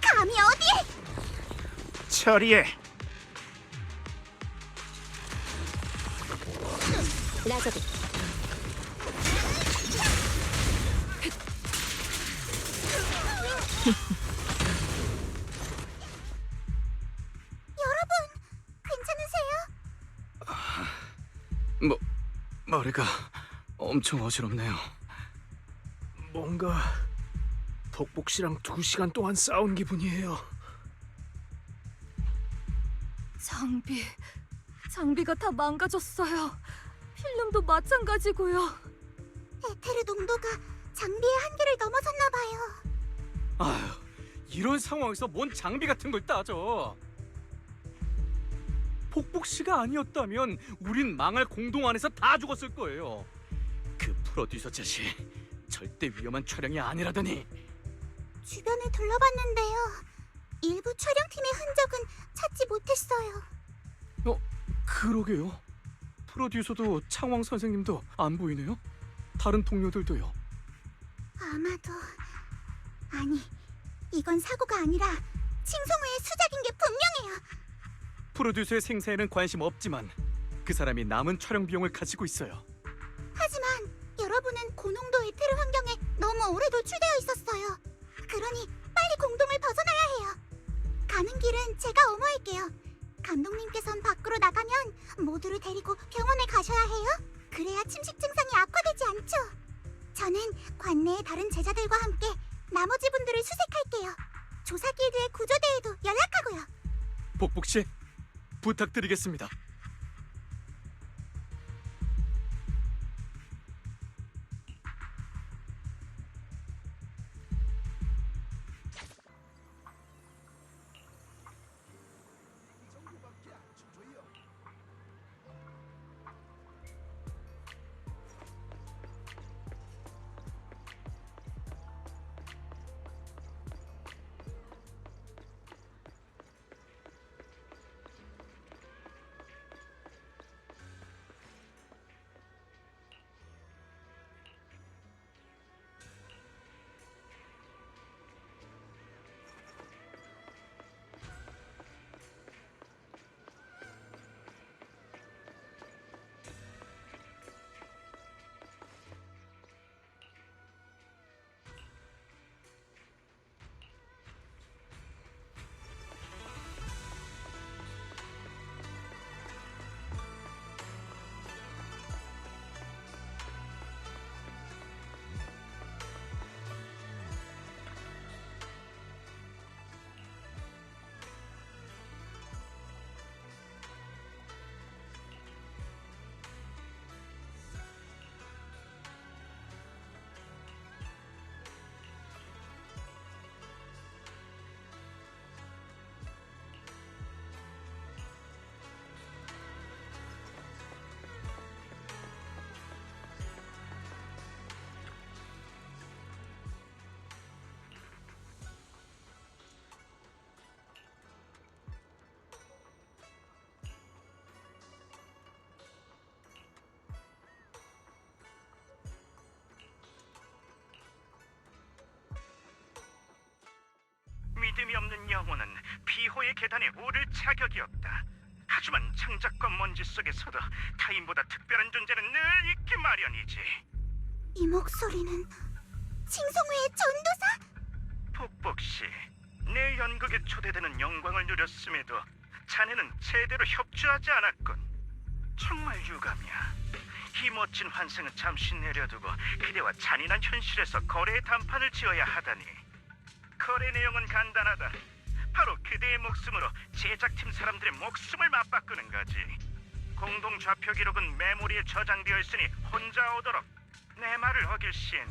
감히 어디에! 처리해. 라저드. 여러분, 괜찮으세요? 머리가 엄청 어지럽네요. 뭔가 복복 씨랑 2시간 동안 싸운 기분이에요. 장비가 다 망가졌어요. 필름도 마찬가지고요. 에테르 농도가 장비의 한계를 넘어섰나 봐요. 아휴, 이런 상황에서 뭔 장비 같은 걸 따져. 복복 씨가 아니었다면 우린 망할 공동 안에서 다 죽었을 거예요. 그 프로듀서 자식 절대 위험한 촬영이 아니라더니. 주변을 둘러봤는데요. 일부 촬영팀의 흔적은 찾지 못했어요. 그러게요. 프로듀서도 창왕 선생님도 안 보이네요. 다른 동료들도요. 아마도... 아니, 이건 사고가 아니라 칭송우의 수작인 게 분명해요. 프로듀서의 생사에는 관심 없지만 그 사람이 남은 촬영 비용을 가지고 있어요. 하지만 여러분은 고농도 에테르 환경에 너무 오래 노출되어 있었어요. 그러니 빨리 공동을 벗어나야 해요. 가는 길은 제가 엄호할게요. 감독님께선 밖으로 나가면 모두를 데리고 병원에 가셔야 해요. 그래야 침식 증상이 악화되지 않죠. 저는 관내의 다른 제자들과 함께 나머지 분들을 수색할게요. 조사 길드의 구조대에도 연락하고요. 복복 씨, 부탁드리겠습니다. 기호의 계단에 오를 자격이 없다. 하지만 창작과 먼지 속에서도 타인보다 특별한 존재는 늘 있기 마련이지. 이 목소리는 칭송회의 전도사? 복복씨, 내 연극에 초대되는 영광을 누렸음에도 자네는 제대로 협조하지 않았군. 정말 유감이야. 이 멋진 환상은 잠시 내려두고 그대와 잔인한 현실에서 거래의 단판을 지어야 하다니. 거래 내용은 간단하다. 바로 그대의 목숨으로 제작팀 사람들의 목숨을 맞바꾸는 거지. 공동 좌표 기록은 메모리에 저장되어 있으니 혼자 오도록. 내 말을 어길 시엔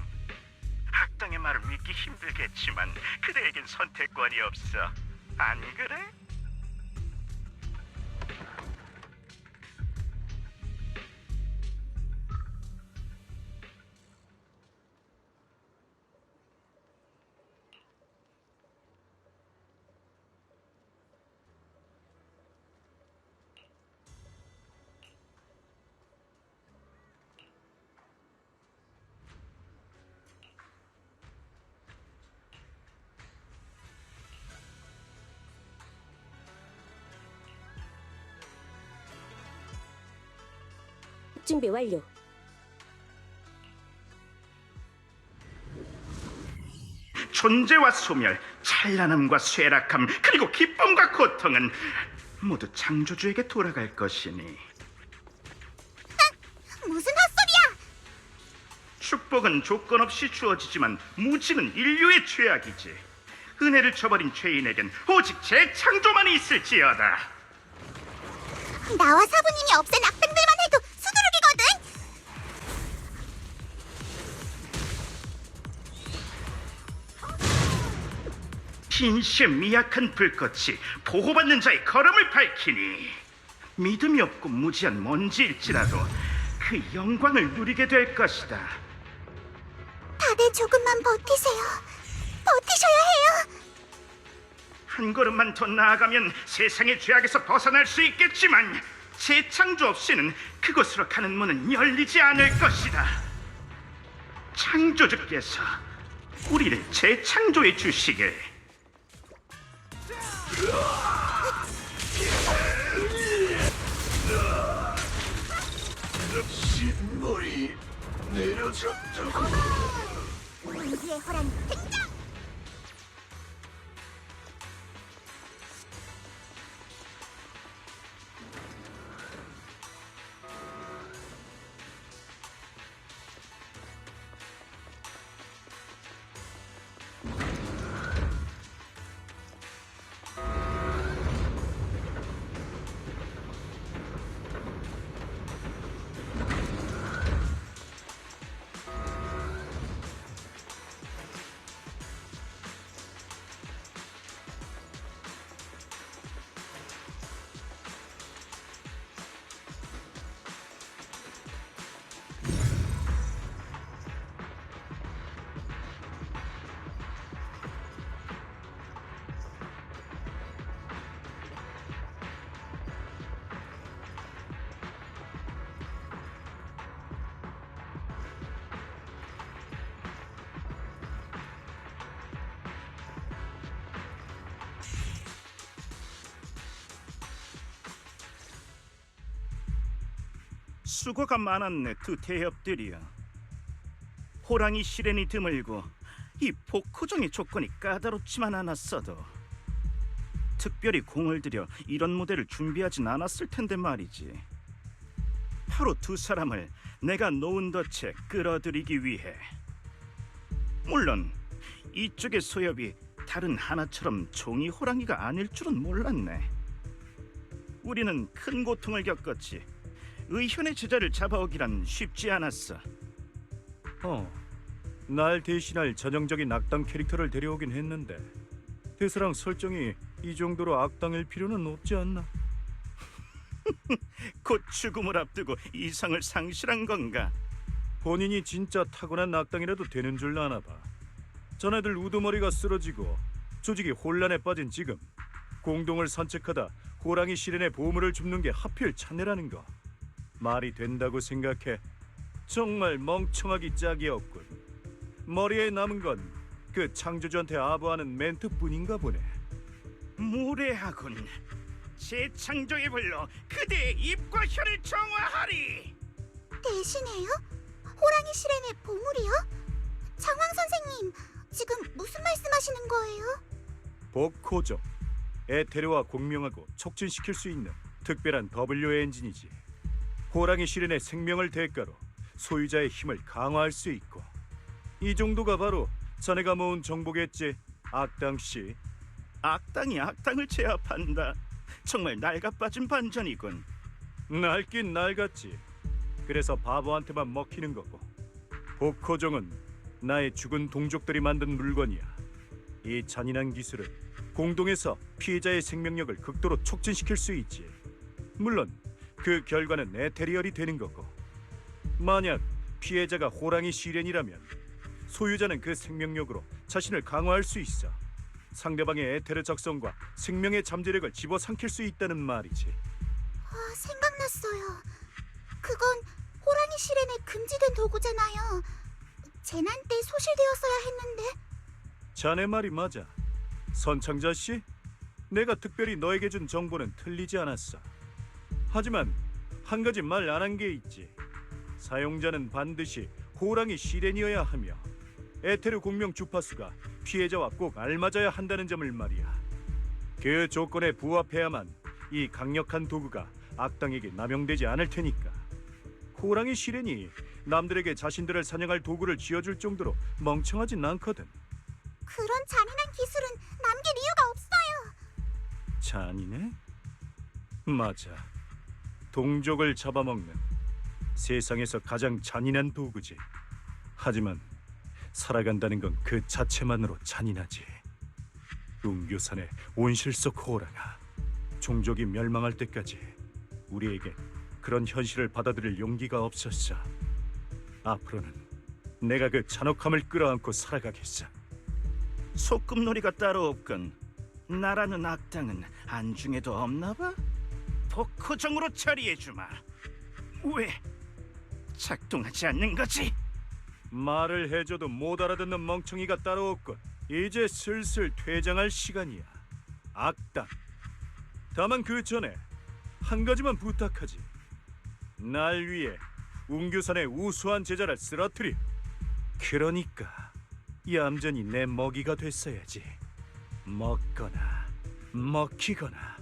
악당의 말을 믿기 힘들겠지만 그대에겐 선택권이 없어. 안 그래? 준비 완료. 존재와 소멸, 찬란함과 쇠락함, 그리고 기쁨과 고통은 모두 창조주에게 돌아갈 것이니. 무슨 헛소리야! 축복은 조건 없이 주어지지만 무지는 인류의 죄악이지. 은혜를 저버린 죄인에겐 오직 재창조만이 있을지어다. 나와 사부님이 없앤 악당들만 해도 수두룩이거든! 진시의 미약한 불꽃이 보호받는 자의 걸음을 밝히니 믿음이 없고 무지한 먼지일지라도 그 영광을 누리게 될 것이다. 다들 조금만 버티세요. 버티셔야 해요. 한 걸음만 더 나아가면 세상의 죄악에서 벗어날 수 있겠지만 재창조 없이는 그곳으로 가는 문은 열리지 않을 것이다. 창조주께서 우리를 재창조해 주시길. 신물이 내려졌다고. 공주의 호랑이 등장! 수고가 많았네, 두 태협들이여. 호랑이 시련이 드물고 이 복호정의 조건이 까다롭지만 않았어도 특별히 공을 들여 이런 무대를 준비하진 않았을 텐데 말이지. 바로 두 사람을 내가 놓은 덫에 끌어들이기 위해. 물론 이쪽의 소엽이 다른 하나처럼 종이 호랑이가 아닐 줄은 몰랐네. 우리는 큰 고통을 겪었지. 의현의 제자를 잡아오기란 쉽지 않았어. 날 대신할 전형적인 악당 캐릭터를 데려오긴 했는데 대사랑 설정이 이 정도로 악당일 필요는 없지 않나? 곧 죽음을 앞두고 이성을 상실한 건가? 본인이 진짜 타고난 악당이라도 되는 줄 아나 봐. 자네들 우두머리가 쓰러지고 조직이 혼란에 빠진 지금 공동을 산책하다 호랑이 시련의 보물을 줍는 게 하필 자네라는 거 말이 된다고 생각해? 정말 멍청하기 짝이었군. 머리에 남은 건 그 창조주한테 아부하는 멘트뿐인가 보네. 무례하군. 재창조의 불로 그대의 입과 혀를 정화하리. 대신에요? 호랑이 실행의 보물이요? 장황 선생님, 지금 무슨 말씀하시는 거예요? 복호종, 에테르와 공명하고 촉진시킬 수 있는 특별한 W 엔진이지. 호랑이 실현의 생명을 대가로 소유자의 힘을 강화할 수 있고, 이 정도가 바로 자네가 모은 정보겠지, 악당씨. 악당이 악당을 제압한다. 정말 낡아빠진 반전이군. 낡긴 낡았지. 그래서 바보한테만 먹히는 거고. 복호종은 나의 죽은 동족들이 만든 물건이야. 이 잔인한 기술은 공동에서 피해자의 생명력을 극도로 촉진시킬 수 있지. 물론 그 결과는 에테리얼이 되는 거고, 만약 피해자가 호랑이 시련이라면 소유자는 그 생명력으로 자신을 강화할 수 있어. 상대방의 에테르 적성과 생명의 잠재력을 집어삼킬 수 있다는 말이지. 생각났어요. 그건 호랑이 실행에 금지된 도구잖아요. 재난 때 소실되었어야 했는데. 자네 말이 맞아. 선창자 씨, 내가 특별히 너에게 준 정보는 틀리지 않았어. 하지만 한 가지 말 안 한 게 있지. 사용자는 반드시 호랑이 시렌이어야 하며 에테르 공명 주파수가 피해자와 꼭 알맞아야 한다는 점을 말이야. 그 조건에 부합해야만 이 강력한 도구가 악당에게 남용되지 않을 테니까. 호랑이 시렌이 남들에게 자신들을 사냥할 도구를 쥐어줄 정도로 멍청하진 않거든. 그런 잔인한 기술은 남길 이유가 없어요. 잔인해? 맞아. 동족을 잡아먹는 세상에서 가장 잔인한 도구지. 하지만 살아간다는 건 그 자체만으로 잔인하지. 웅교산의 온실 속 호랑아, 종족이 멸망할 때까지 우리에게 그런 현실을 받아들일 용기가 없었어. 앞으로는 내가 그 잔혹함을 끌어안고 살아가겠어. 소꿉놀이가 따로 없군. 나라는 악당은 안중에도 없나 봐. 복호종으로 처리해주마. 왜 작동하지 않는 거지? 말을 해줘도 못 알아듣는 멍청이가 따로 없군. 이제 슬슬 퇴장할 시간이야, 악당. 다만 그 전에 한 가지만 부탁하지. 날 위해 웅규산의 우수한 제자를 쓰러뜨려. 그러니까 얌전히 내 먹이가 됐어야지. 먹거나 먹히거나,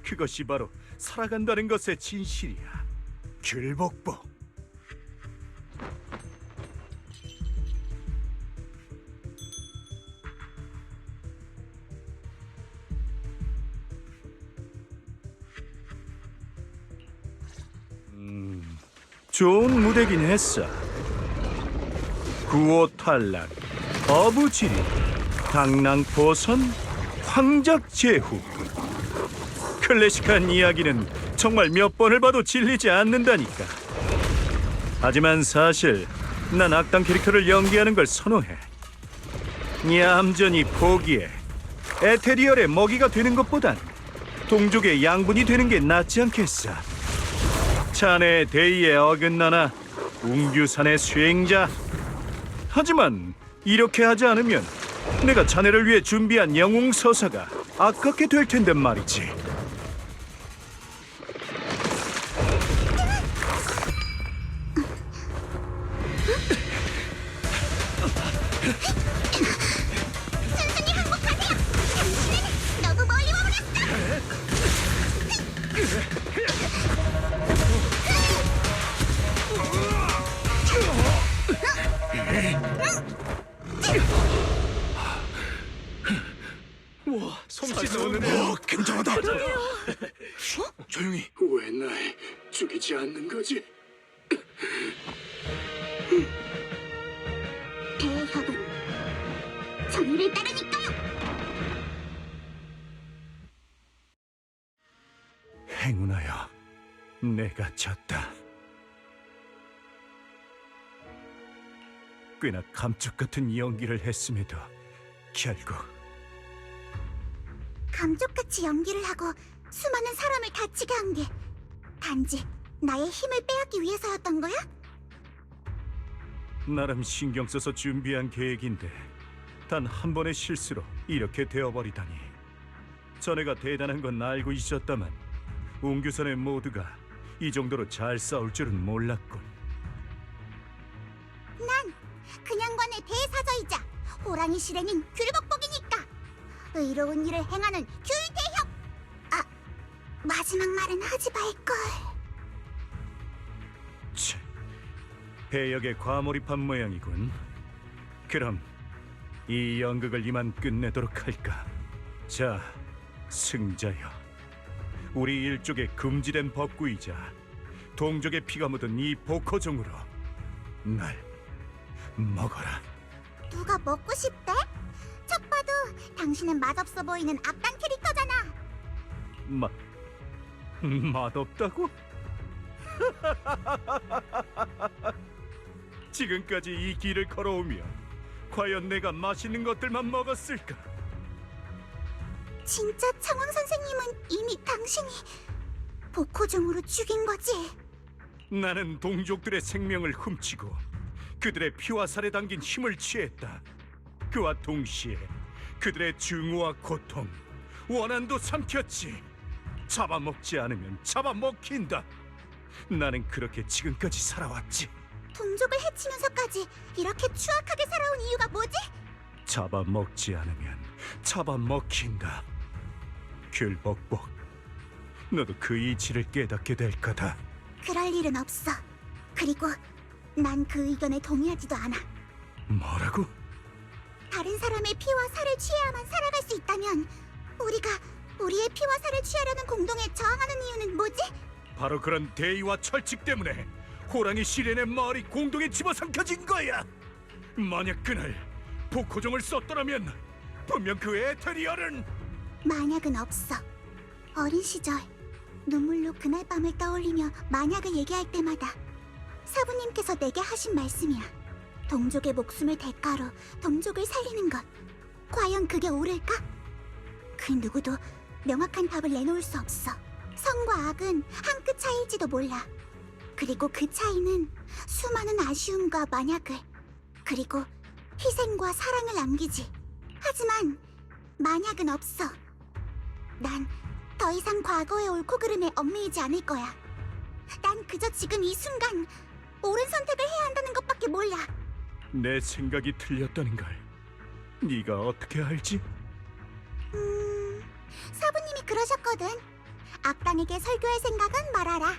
그것이 바로 살아간다는 것의 진실이야. 귤복보. 좋은 무대긴 했어. 구호탈락, 어부지리, 당랑포선, 황작제후. 클래식한 이야기는 정말 몇 번을 봐도 질리지 않는다니까. 하지만 사실 난 악당 캐릭터를 연기하는 걸 선호해. 얌전히 포기해. 에테리얼의 먹이가 되는 것보단 동족의 양분이 되는 게 낫지 않겠어. 자네의 대의에 어긋나나 웅규산의 수행자. 하지만 이렇게 하지 않으면 내가 자네를 위해 준비한 영웅 서사가 아깝게 될 텐데 말이지. 순순히 항복하세요. 당신은 너무 멀리 와버렸어. 솜씨 좋은데요. 굉장하다. 조용히. 왜 날 죽이지 않는 거지? 대협은 정의를 따르니까요. 행운하여 내가 졌다. 꽤나 감쪽 같은 연기를 했음에도 결국 감쪽같이 연기를 하고 수많은 사람을 다치게 한 게 단지 나의 힘을 빼앗기 위해서였던 거야? 나름 신경 써서 준비한 계획인데 단 한 번의 실수로 이렇게 되어버리다니. 전해가 대단한 건 알고 있었다만 웅규선의 모두가 이 정도로 잘 싸울 줄은 몰랐군. 난 근양관의 대사저이자 호랑이 실행인 귤복복이니까 의로운 일을 행하는 귤대협! 아, 마지막 말은 하지 말걸. 치, 배역에 과몰입한 모양이군. 그럼 이 연극을 이만 끝내도록 할까? 자, 승자여, 우리 일족의 금지된 법구이자 동족의 피가 묻은 이 복호종으로 날 먹어라. 누가 먹고 싶대? 척 봐도 당신은 맛없어 보이는 악당 캐릭터잖아. 맛없다고? 지금까지 이 길을 걸어오며 과연 내가 맛있는 것들만 먹었을까? 진짜 청왕 선생님은 이미 당신이 복호종으로 죽인 거지? 나는 동족들의 생명을 훔치고 그들의 피와 살에 담긴 힘을 취했다. 그와 동시에 그들의 증오와 고통, 원한도 삼켰지. 잡아먹지 않으면 잡아먹힌다. 나는 그렇게 지금까지 살아왔지. 동족을 해치면서까지 이렇게 추악하게 살아온 이유가 뭐지? 잡아먹지 않으면 잡아먹힌다. 귤복복, 너도 그 이치를 깨닫게 될 거다. 그럴 일은 없어. 그리고 난 그 의견에 동의하지도 않아. 뭐라고? 다른 사람의 피와 살을 취해야만 살아갈 수 있다면 우리가 우리의 피와 살을 취하려는 공동에 저항하는 이유는 뭐지? 바로 그런 대의와 철칙 때문에 호랑이 시렌의 마을이 공동에 집어삼켜진 거야. 만약 그날 복호종을 썼더라면 분명 그 에테리얼은 만약은 없어. 어린 시절 눈물로 그날 밤을 떠올리며 만약을 얘기할 때마다 사부님께서 내게 하신 말씀이야. 동족의 목숨을 대가로 동족을 살리는 것, 과연 그게 옳을까? 그 누구도 명확한 답을 내놓을 수 없어. 선과 악은 한 끗 차이일지도 몰라. 그리고 그 차이는 수많은 아쉬움과 만약을, 그리고 희생과 사랑을 남기지. 하지만 만약은 없어. 난 더 이상 과거의 옳고 그름에 얽매이지 않을 거야. 난 그저 지금 이 순간 옳은 선택을 해야 한다는 것밖에 몰라. 내 생각이 틀렸다는 걸 네가 어떻게 알지? 사부님이 그러셨거든. 악당에게 설교할 생각은 말아라.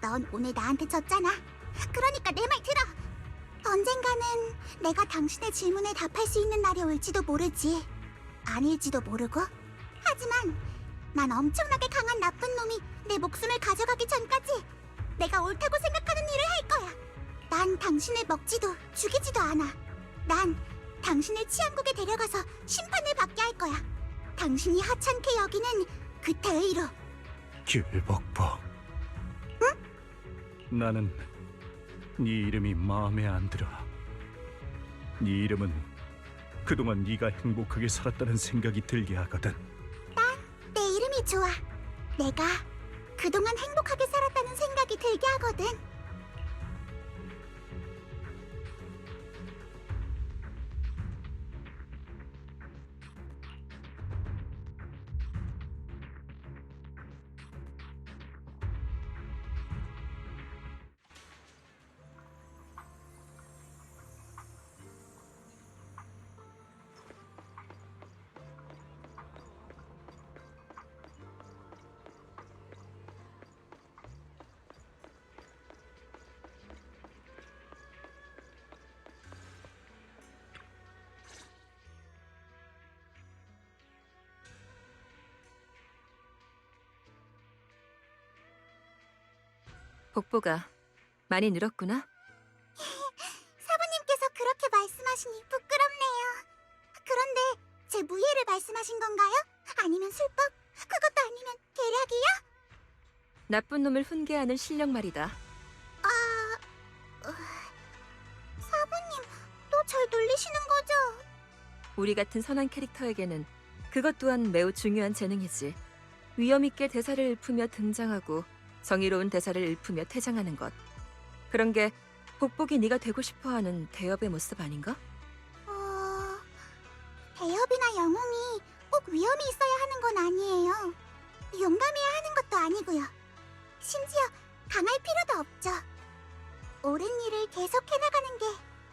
넌 오늘 나한테 졌잖아. 그러니까 내 말 들어. 언젠가는 내가 당신의 질문에 답할 수 있는 날이 올지도 모르지. 아닐지도 모르고. 하지만 난 엄청나게 강한 나쁜 놈이 내 목숨을 가져가기 전까지 내가 옳다고 생각하는 일을 할 거야. 난 당신을 먹지도 죽이지도 않아. 난 당신을 치안국에 데려가서 심판을 받게 할 거야. 당신이 하찮게 여기는 그 대의로. 귤복복. 응? 나는 네 이름이 마음에 안 들어. 네 이름은 그동안 네가 행복하게 살았다는 생각이 들게 하거든. 내 이름이 좋아. 내가 그동안 행복하게 살았다는 생각이 들게 하거든. 복보가 많이 늘었구나. 사부님께서 그렇게 말씀하시니 부끄럽네요. 그런데 제 무예를 말씀하신 건가요? 아니면 술법? 그것도 아니면 계략이요? 나쁜 놈을 훈계하는 실력 말이다. 사부님, 또 절 놀리시는 거죠? 우리 같은 선한 캐릭터에게는 그것 또한 매우 중요한 재능이지. 위험 있게 대사를 읊으며 등장하고 정의로운 대사를 읊으며 퇴장하는 것. 그런 게 복복이 네가 되고 싶어하는 대업의 모습 아닌가? 대엽이나 영웅이 꼭 위험이 있어야 하는 건 아니에요. 용감해야 하는 것도 아니고요. 심지어 강할 필요도 없죠. 옳은 일을 계속 해나가는 게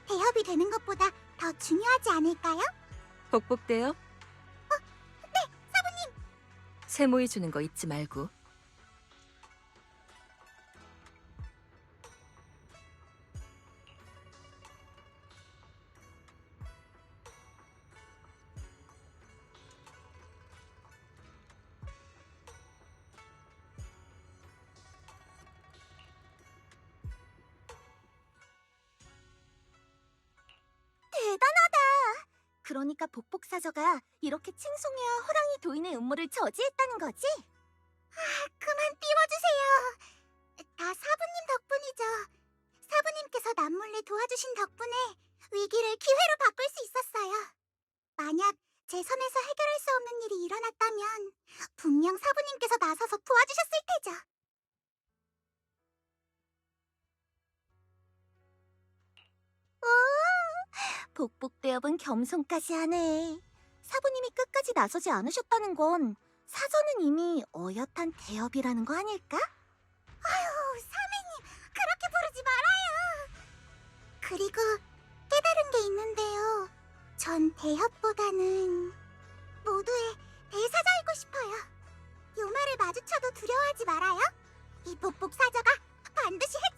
대협이 되는 것보다 더 중요하지 않을까요? 복복돼요? 네, 사부님. 세모이 주는 거 잊지 말고. 대단하다. 그러니까 복복사저가 이렇게 칭송해야 호랑이 도인의 음모를 저지했다는 거지? 그만 띄워주세요. 다 사부님 덕분이죠. 사부님께서 남몰래 도와주신 덕분에 위기를 기회로 바꿀 수 있었어요. 만약 제 선에서 해결할 수 없는 일이 일어났다면 분명 사부님께서 나서서 도와주셨을 테죠. 복복대업은 겸손까지 하네. 사부님이 끝까지 나서지 않으셨다는 건 사전은 이미 어엿한 대업이라는 거 아닐까? 아유, 사매님, 그렇게 부르지 말아요. 그리고 깨달은 게 있는데요. 전 대협보다는 모두의 대사자이고 싶어요. 요 말을 마주쳐도 두려워하지 말아요. 이 복복사자가 반드시 해결